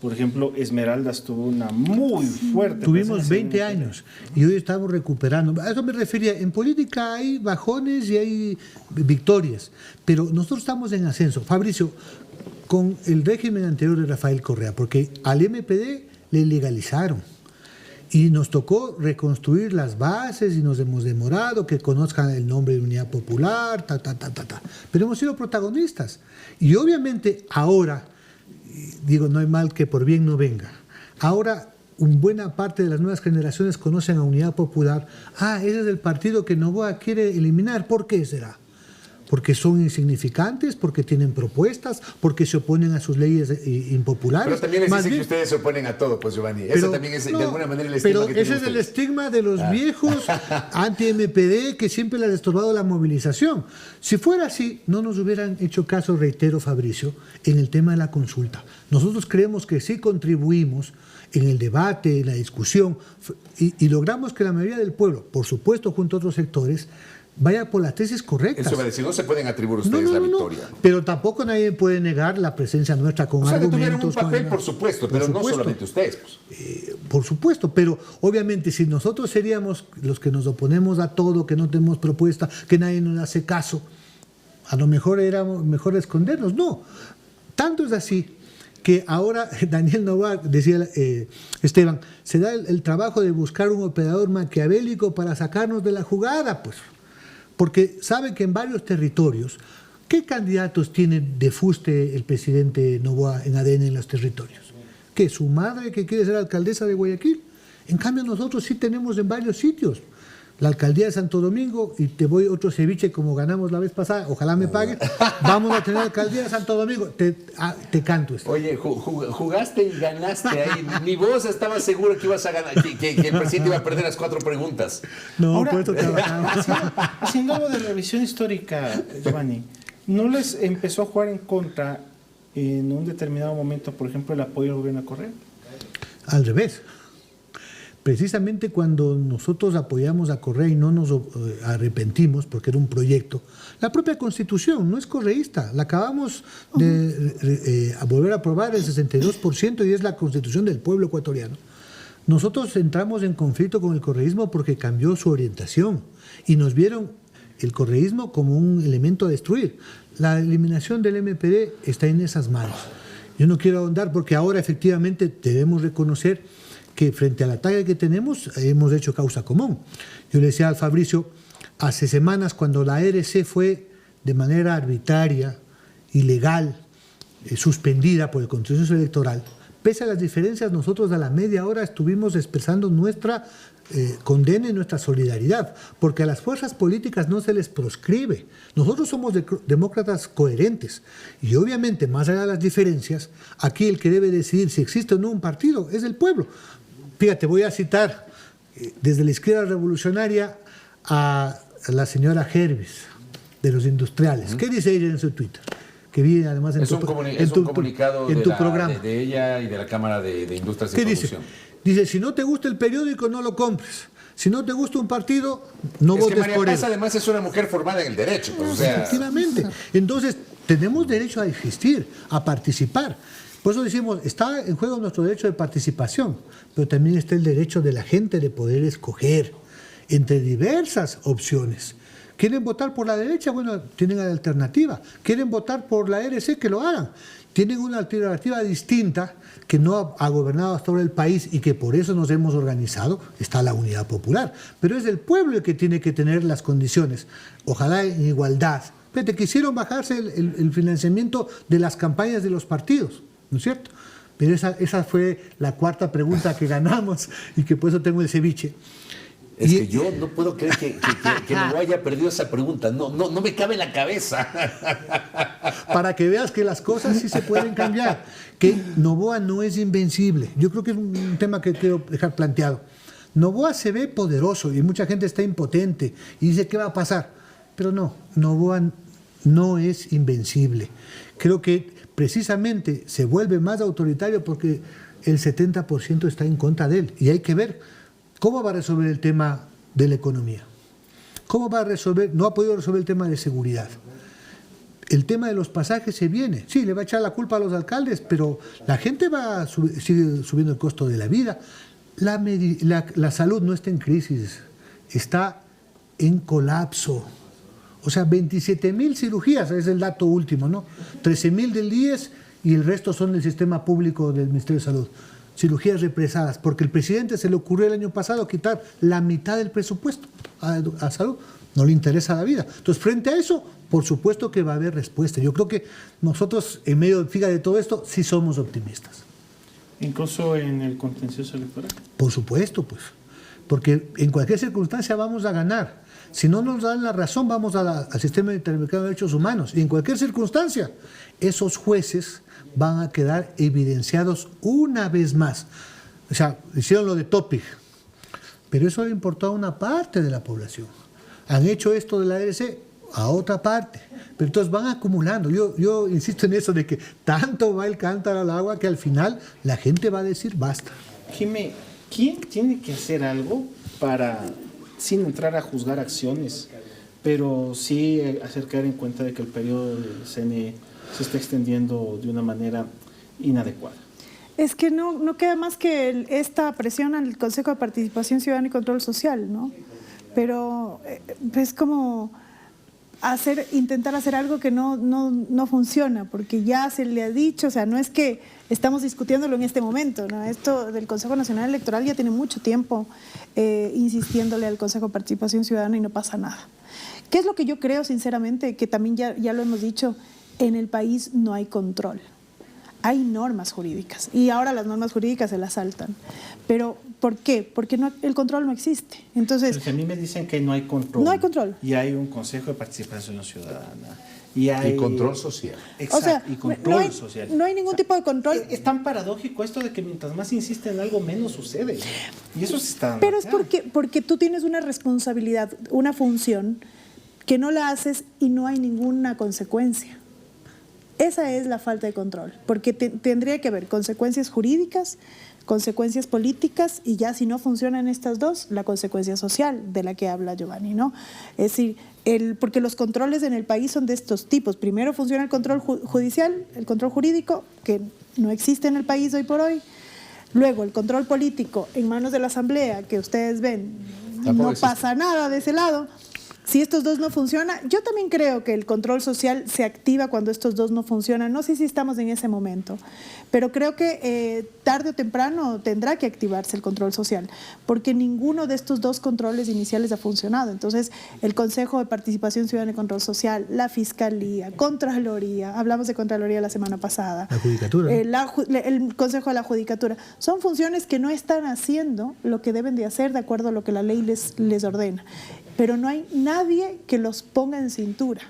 por ejemplo, Esmeraldas tuvo una muy fuerte Tuvimos presencia 20 en el años y hoy estamos recuperando. A eso me refería. En política hay bajones y hay victorias, pero nosotros estamos en ascenso. Fabricio, con el régimen anterior de Rafael Correa, porque al MPD le legalizaron y nos tocó reconstruir las bases y nos hemos demorado que conozcan el nombre de Unidad Popular, pero hemos sido protagonistas. Y obviamente ahora, digo, no hay mal que por bien no venga. Ahora, buena parte de las nuevas generaciones conocen a Unidad Popular. Ese es el partido que Noboa quiere eliminar. ¿Por qué será? Porque son insignificantes, porque tienen propuestas, porque se oponen a sus leyes impopulares. Pero también les Más dicen que bien, ustedes se oponen a todo, pues, Giovanni. Eso también es, de alguna manera, el estigma pero que tienen ese es el ustedes. estigma de los viejos anti-MPD que siempre les ha estorbado la movilización. Si fuera así, no nos hubieran hecho caso, reitero, Fabricio, en el tema de la consulta. Nosotros creemos que sí contribuimos en el debate, en la discusión, y logramos que la mayoría del pueblo, por supuesto junto a otros sectores, vaya por las tesis correctas. Eso va a decir, no se pueden atribuir ustedes la victoria. Pero tampoco nadie puede negar la presencia nuestra con O sea, que argumentos. tuvieron un papel, con- por supuesto, pero no solamente ustedes. Pues. Por supuesto, pero obviamente si nosotros seríamos los que nos oponemos a todo, que no tenemos propuesta, que nadie nos hace caso, a lo mejor era mejor escondernos. No, tanto es así que ahora Daniel Noboa, decía Esteban, se da el trabajo de buscar un operador maquiavélico para sacarnos de la jugada, pues. Porque sabe que en varios territorios, ¿qué candidatos tiene de fuste el presidente Noboa en ADN en los territorios? ¿Que su madre que quiere ser alcaldesa de Guayaquil? En cambio nosotros sí tenemos en varios sitios. La alcaldía de Santo Domingo, y te voy otro ceviche como ganamos la vez pasada, ojalá me paguen, vamos a tener alcaldía de Santo Domingo, te canto esto. Oye, jugaste y ganaste ahí. Ni vos estabas seguro que ibas a ganar, que el presidente iba a perder las 4 preguntas. No, Ahora, por eso trabajamos. haciendo algo de revisión histórica, Giovanni, ¿no les empezó a jugar en contra en un determinado momento, por ejemplo, el apoyo al gobierno a Correa? Al revés. Precisamente cuando nosotros apoyamos a Correa y no nos arrepentimos, porque era un proyecto, la propia Constitución no es correísta, la acabamos de volver a aprobar el 62% y es la Constitución del pueblo ecuatoriano. Nosotros entramos en conflicto con el correísmo porque cambió su orientación y nos vieron el correísmo como un elemento a destruir. La eliminación del MPD está en esas manos. Yo no quiero ahondar porque ahora efectivamente debemos reconocer que frente al ataque que tenemos hemos hecho causa común. Yo le decía al Fabricio, hace semanas cuando la ARC fue de manera arbitraria, ilegal, suspendida por el Consejo Electoral, pese a las diferencias, nosotros a la media hora estuvimos expresando nuestra condena y nuestra solidaridad, porque a las fuerzas políticas no se les proscribe. Nosotros somos demócratas coherentes y obviamente, más allá de las diferencias, aquí el que debe decidir si existe o no un partido es el pueblo. Fíjate, voy a citar desde la izquierda revolucionaria a la señora Hervis, de los industriales. ¿Qué dice ella en su Twitter? Que viene además en un comunicado en tu programa. De ella y de la Cámara de Industrias y ¿Qué dice? Producción. Dice, si no te gusta el periódico, no lo compres. Si no te gusta un partido, no Es que votes María por él. Paz además es una mujer formada en el derecho. Pues, o sea, Efectivamente. Entonces, tenemos derecho a existir, a participar. Por eso decimos, está en juego nuestro derecho de participación, pero también está el derecho de la gente de poder escoger entre diversas opciones. ¿Quieren votar por la derecha? Bueno, tienen la alternativa. ¿Quieren votar por la RC? Que lo hagan. Tienen una alternativa distinta que no ha gobernado hasta ahora el país y que por eso nos hemos organizado, está la Unidad Popular. Pero es el pueblo el que tiene que tener las condiciones, ojalá en igualdad. Fíjate, quisieron bajarse el financiamiento de las campañas de los partidos, ¿no es cierto? Pero esa fue la 4ª pregunta que ganamos y que por eso tengo el ceviche. es que yo no puedo creer que no haya perdido esa pregunta. No me cabe en la cabeza. Para que veas que las cosas sí se pueden cambiar, que Noboa no es invencible. Yo creo que es un tema que quiero dejar planteado. Noboa se ve poderoso y mucha gente está impotente y dice, ¿qué va a pasar? Pero no, Noboa no es invencible. Creo que precisamente se vuelve más autoritario porque el 70% está en contra de él. Y hay que ver cómo va a resolver el tema de la economía. ¿Cómo va a resolver? No ha podido resolver el tema de seguridad. El tema de los pasajes se viene. Sí, le va a echar la culpa a los alcaldes, pero la gente sigue subiendo el costo de la vida. La salud no está en crisis, está en colapso. O sea, 27.000 cirugías, es el dato último, ¿no? 13.000 del IES y el resto son del sistema público del Ministerio de Salud. Cirugías represadas, porque el presidente se le ocurrió el año pasado quitar la mitad del presupuesto a salud. No le interesa la vida. Entonces, frente a eso, por supuesto que va a haber respuesta. Yo creo que nosotros, en medio de todo esto, sí somos optimistas. Incluso en el contencioso electoral. Por supuesto, pues. Porque en cualquier circunstancia vamos a ganar. Si no nos dan la razón, vamos al sistema interamericano de derechos humanos. Y en cualquier circunstancia, esos jueces van a quedar evidenciados una vez más. O sea, hicieron lo de Topig, pero eso le importó a una parte de la población. Han hecho esto de la ADC a otra parte, pero entonces van acumulando. Yo insisto en eso de que tanto va el cántaro al agua que al final la gente va a decir basta. Jimé, ¿quién tiene que hacer algo para, sin entrar a juzgar acciones, pero sí hacer caer en cuenta de que el periodo del CNE se está extendiendo de una manera inadecuada? Es que no queda más que esta presión al Consejo de Participación Ciudadana y Control Social, ¿no? Pero es como intentar hacer algo que no funciona, porque ya se le ha dicho, o sea, no es que estamos discutiéndolo en este momento, ¿no? Esto del Consejo Nacional Electoral ya tiene mucho tiempo insistiéndole al Consejo de Participación Ciudadana y no pasa nada. ¿Qué es lo que yo creo, sinceramente? Que también ya lo hemos dicho, en el país no hay control. Hay normas jurídicas y ahora las normas jurídicas se las saltan. Pero ¿por qué? Porque el control no existe. Entonces, a mí me dicen que no hay control. No hay control. Y hay un Consejo de Participación Ciudadana. Y hay control social. Exacto, o sea, y control social. No hay ningún tipo de control. Es tan paradójico esto de que mientras más insiste en algo, menos sucede. Y eso se está... Pero es porque tú tienes una responsabilidad, una función que no la haces y no hay ninguna consecuencia. Esa es la falta de control, porque tendría que haber consecuencias jurídicas, consecuencias políticas y ya si no funcionan estas dos, la consecuencia social de la que habla Giovanni, ¿no? Es decir, porque los controles en el país son de estos tipos. Primero funciona el control judicial, el control jurídico, que no existe en el país hoy por hoy. Luego el control político en manos de la Asamblea, que ustedes ven, no pasa nada de ese lado. Si estos dos no funcionan, yo también creo que el control social se activa cuando estos dos no funcionan. No sé si estamos en ese momento, pero creo que tarde o temprano tendrá que activarse el control social, porque ninguno de estos dos controles iniciales ha funcionado. Entonces, el Consejo de Participación Ciudadana y Control Social, la Fiscalía, Contraloría, hablamos de Contraloría la semana pasada. La Judicatura. El Consejo de la Judicatura. Son funciones que no están haciendo lo que deben de hacer de acuerdo a lo que la ley les ordena. Pero no hay nadie que los ponga en cintura,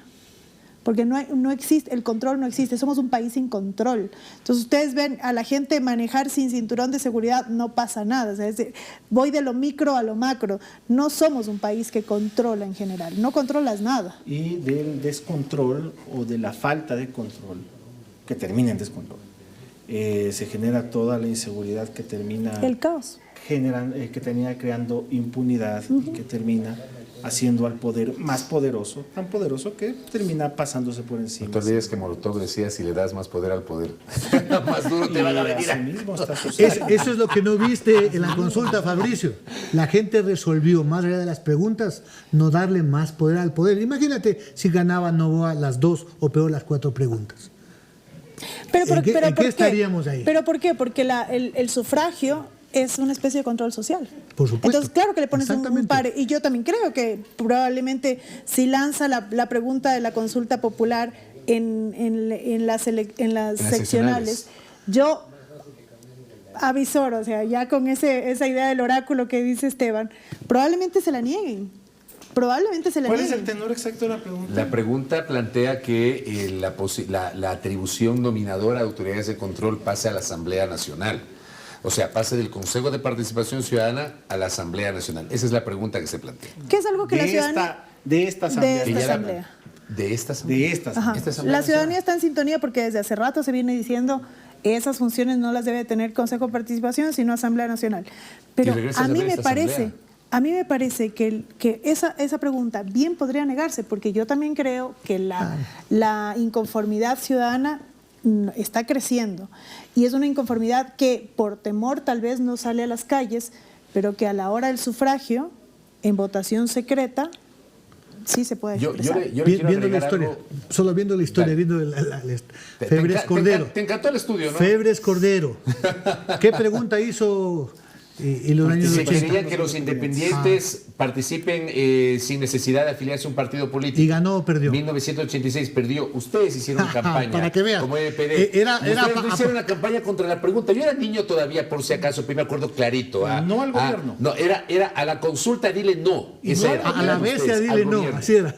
porque no existe, el control no existe, somos un país sin control. Entonces ustedes ven a la gente manejar sin cinturón de seguridad, no pasa nada, o sea, voy de lo micro a lo macro, no somos un país que controla en general, no controlas nada. Y del descontrol o de la falta de control, que termina en descontrol, se genera toda la inseguridad que termina... El caos. Que termina creando impunidad y que termina haciendo al poder más poderoso, tan poderoso que termina pasándose por encima. No te olvides que Molotov decía, si le das más poder al poder, más duro te van a venir. Eso es lo que no viste en la consulta, Fabricio. La gente resolvió, más allá de las preguntas, no darle más poder al poder. Imagínate si ganaba Noboa las 2 o peor las 4 preguntas. ¿En qué estaríamos ahí? ¿Pero por qué? Porque el sufragio es una especie de control social. Por supuesto. Entonces, claro que le pones un par. Y yo también creo que probablemente si lanza la pregunta de la consulta popular en las seccionales, yo avisoro, o sea, ya con esa idea del oráculo que dice Esteban, probablemente se la nieguen. Probablemente se la nieguen. ¿Cuál es el tenor exacto de la pregunta? La pregunta plantea que la atribución dominadora de autoridades de control pase a la Asamblea Nacional. O sea, pase del Consejo de Participación Ciudadana a la Asamblea Nacional. Esa es la pregunta que se plantea. ¿Qué es algo que la ciudadanía... de esta asamblea. De esta Que ya la- asamblea. De esta asamblea. De esta Ajá. asamblea. Esta asamblea La ciudadanía está en sintonía porque desde hace rato se viene diciendo esas funciones no las debe tener Consejo de Participación, sino Asamblea Nacional. Pero regresa a mí a me esta parece, asamblea. a mí me parece que esa pregunta bien podría negarse, porque yo también creo que la inconformidad ciudadana está creciendo y es una inconformidad que por temor tal vez no sale a las calles, pero que a la hora del sufragio, en votación secreta, sí se puede Yo expresar. le quiero Viendo la agregar historia, algo. solo viendo la historia, Dale. viendo Te Febres Cordero. te encantó el estudio, ¿no? Febres Cordero. ¿Qué pregunta hizo en los años Se 80? quería que los independientes participen sin necesidad de afiliarse a un partido político. ¿Y ganó o perdió? 1986 perdió. Ustedes hicieron campaña. Para que vean. Como MPD. Era Ustedes no hicieron una campaña contra la pregunta. Yo era niño todavía, por si acaso, pero me acuerdo clarito. No al gobierno. No, era a la consulta, dile no. Y Esa no era. a la vez Ustedes, dile al no, gobierno. así era.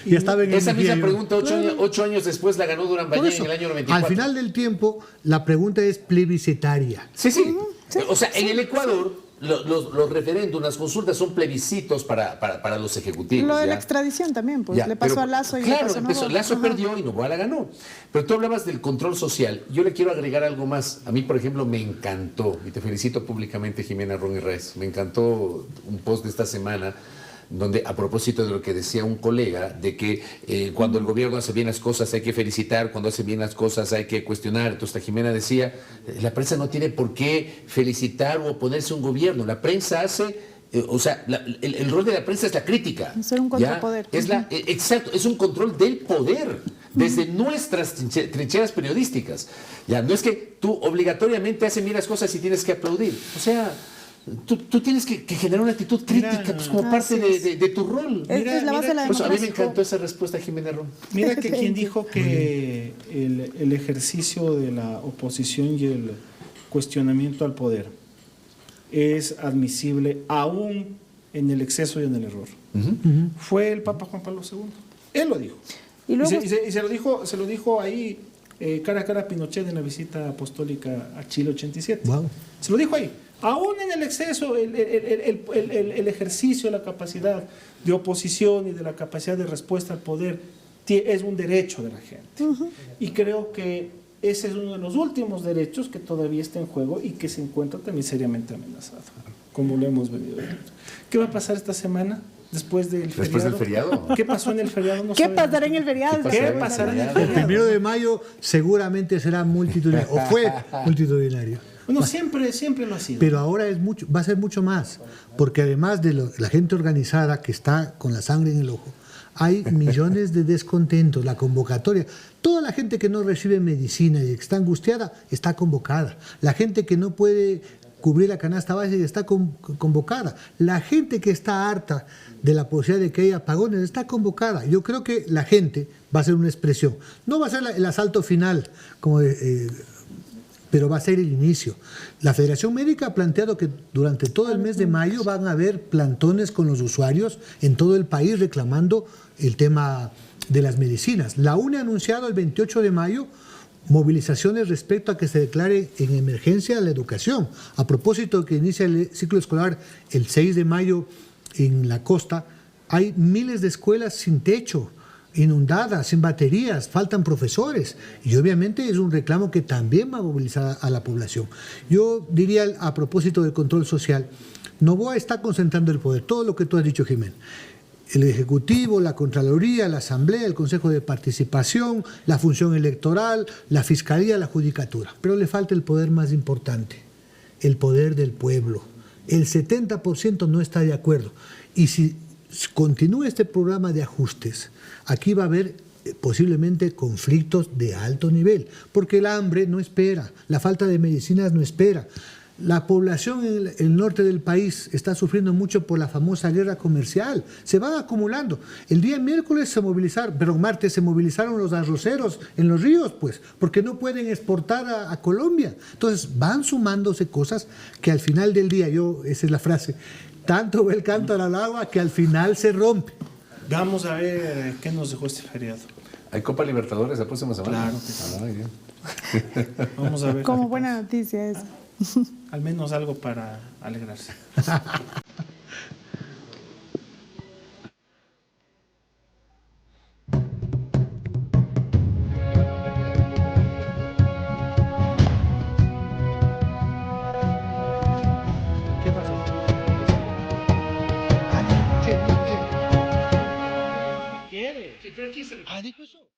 Ya estaba en Esa el misma día, pregunta, Claro. 8 años después, la ganó Durán Por Ballén eso, en el año 94. al final del tiempo, la pregunta es plebiscitaria. Sí, sí. sí, O sea, en el Ecuador, los referéndums, las consultas son plebiscitos para los ejecutivos. Lo de la ¿ya? extradición también, pues Ya, le pasó pero, a Lazo y claro, le pasó a empezó, Noboa. Lazo Ajá. perdió y Noboa la ganó. Pero tú hablabas del control social. Yo le quiero agregar algo más. A mí, por ejemplo, me encantó, y te felicito públicamente, Jimena Ron y Reyes, me encantó un post de esta semana donde, a propósito de lo que decía un colega, de que cuando el gobierno hace bien las cosas hay que felicitar, cuando hace bien las cosas hay que cuestionar. Entonces, Jimena decía, la prensa no tiene por qué felicitar o oponerse a un gobierno. La prensa hace... o sea, el rol de la prensa es la crítica. Ser un ¿ya? contrapoder. Exacto, es un control del poder desde nuestras trincheras periodísticas. Ya, no es que tú obligatoriamente haces bien las cosas y tienes que aplaudir. O sea, tú tienes que generar una actitud crítica, Mira, pues, como así parte es. de tu rol. Es la base de la Por eso, a mí me democracia. encantó esa respuesta, Jimena Ron. Mira que quien dijo que el ejercicio de la oposición y el cuestionamiento al poder es admisible aún en el exceso y en el error. Fue el Papa Juan Pablo II. Él lo dijo. Y luego- Se lo dijo ahí cara a cara a Pinochet en la visita apostólica a Chile 87. Wow. Se lo dijo ahí. Aún en el exceso, el ejercicio de la capacidad de oposición y de la capacidad de respuesta al poder es un derecho de la gente. Y creo que ese es uno de los últimos derechos que todavía está en juego y que se encuentra también seriamente amenazado, como lo hemos venido viendo. ¿Qué va a pasar esta semana? Después del feriado. ¿Después del feriado? ¿Qué pasó en el feriado? No ¿Qué sabemos. pasará en el feriado? ¿Qué pasará en el El feriado? 1 de mayo seguramente será multitudinario, o fue multitudinario. Bueno, siempre lo ha sido. Pero ahora va a ser mucho más, porque además de la gente organizada que está con la sangre en el ojo, hay millones de descontentos, la convocatoria. Toda la gente que no recibe medicina y que está angustiada está convocada. La gente que no puede cubrir la canasta básica está convocada. La gente que está harta de la posibilidad de que haya apagones está convocada. Yo creo que la gente va a ser una expresión. No va a ser el asalto final, pero va a ser el inicio. La Federación Médica ha planteado que durante todo el mes de mayo van a haber plantones con los usuarios en todo el país reclamando el tema de las medicinas. La UNE ha anunciado el 28 de mayo movilizaciones respecto a que se declare en emergencia la educación. A propósito de que inicia el ciclo escolar el 6 de mayo en la costa, hay miles de escuelas sin techo, inundadas, sin baterías, faltan profesores y obviamente es un reclamo que también va a movilizar a la población. Yo diría a propósito del control social, Noboa está concentrando el poder, todo lo que tú has dicho, Jiménez. El Ejecutivo, la Contraloría, la Asamblea, el Consejo de Participación, la función electoral, la Fiscalía, la Judicatura. Pero le falta el poder más importante, el poder del pueblo. El 70% no está de acuerdo. Y si continúa este programa de ajustes, aquí va a haber posiblemente conflictos de alto nivel, porque el hambre no espera, la falta de medicinas no espera. La población en el norte del país está sufriendo mucho por la famosa guerra comercial. Se van acumulando. El día miércoles martes se movilizaron los arroceros en los ríos, pues, porque no pueden exportar a Colombia. Entonces van sumándose cosas que al final del día, esa es la frase, tanto va el cántaro al agua que al final se rompe. Vamos a ver qué nos dejó este feriado. ¿Hay Copa Libertadores la próxima semana? Claro que sí. Muy bien. Vamos a ver. Como buena noticia eso. Al menos algo para alegrarse. aquí se le... Ah, dijo eso.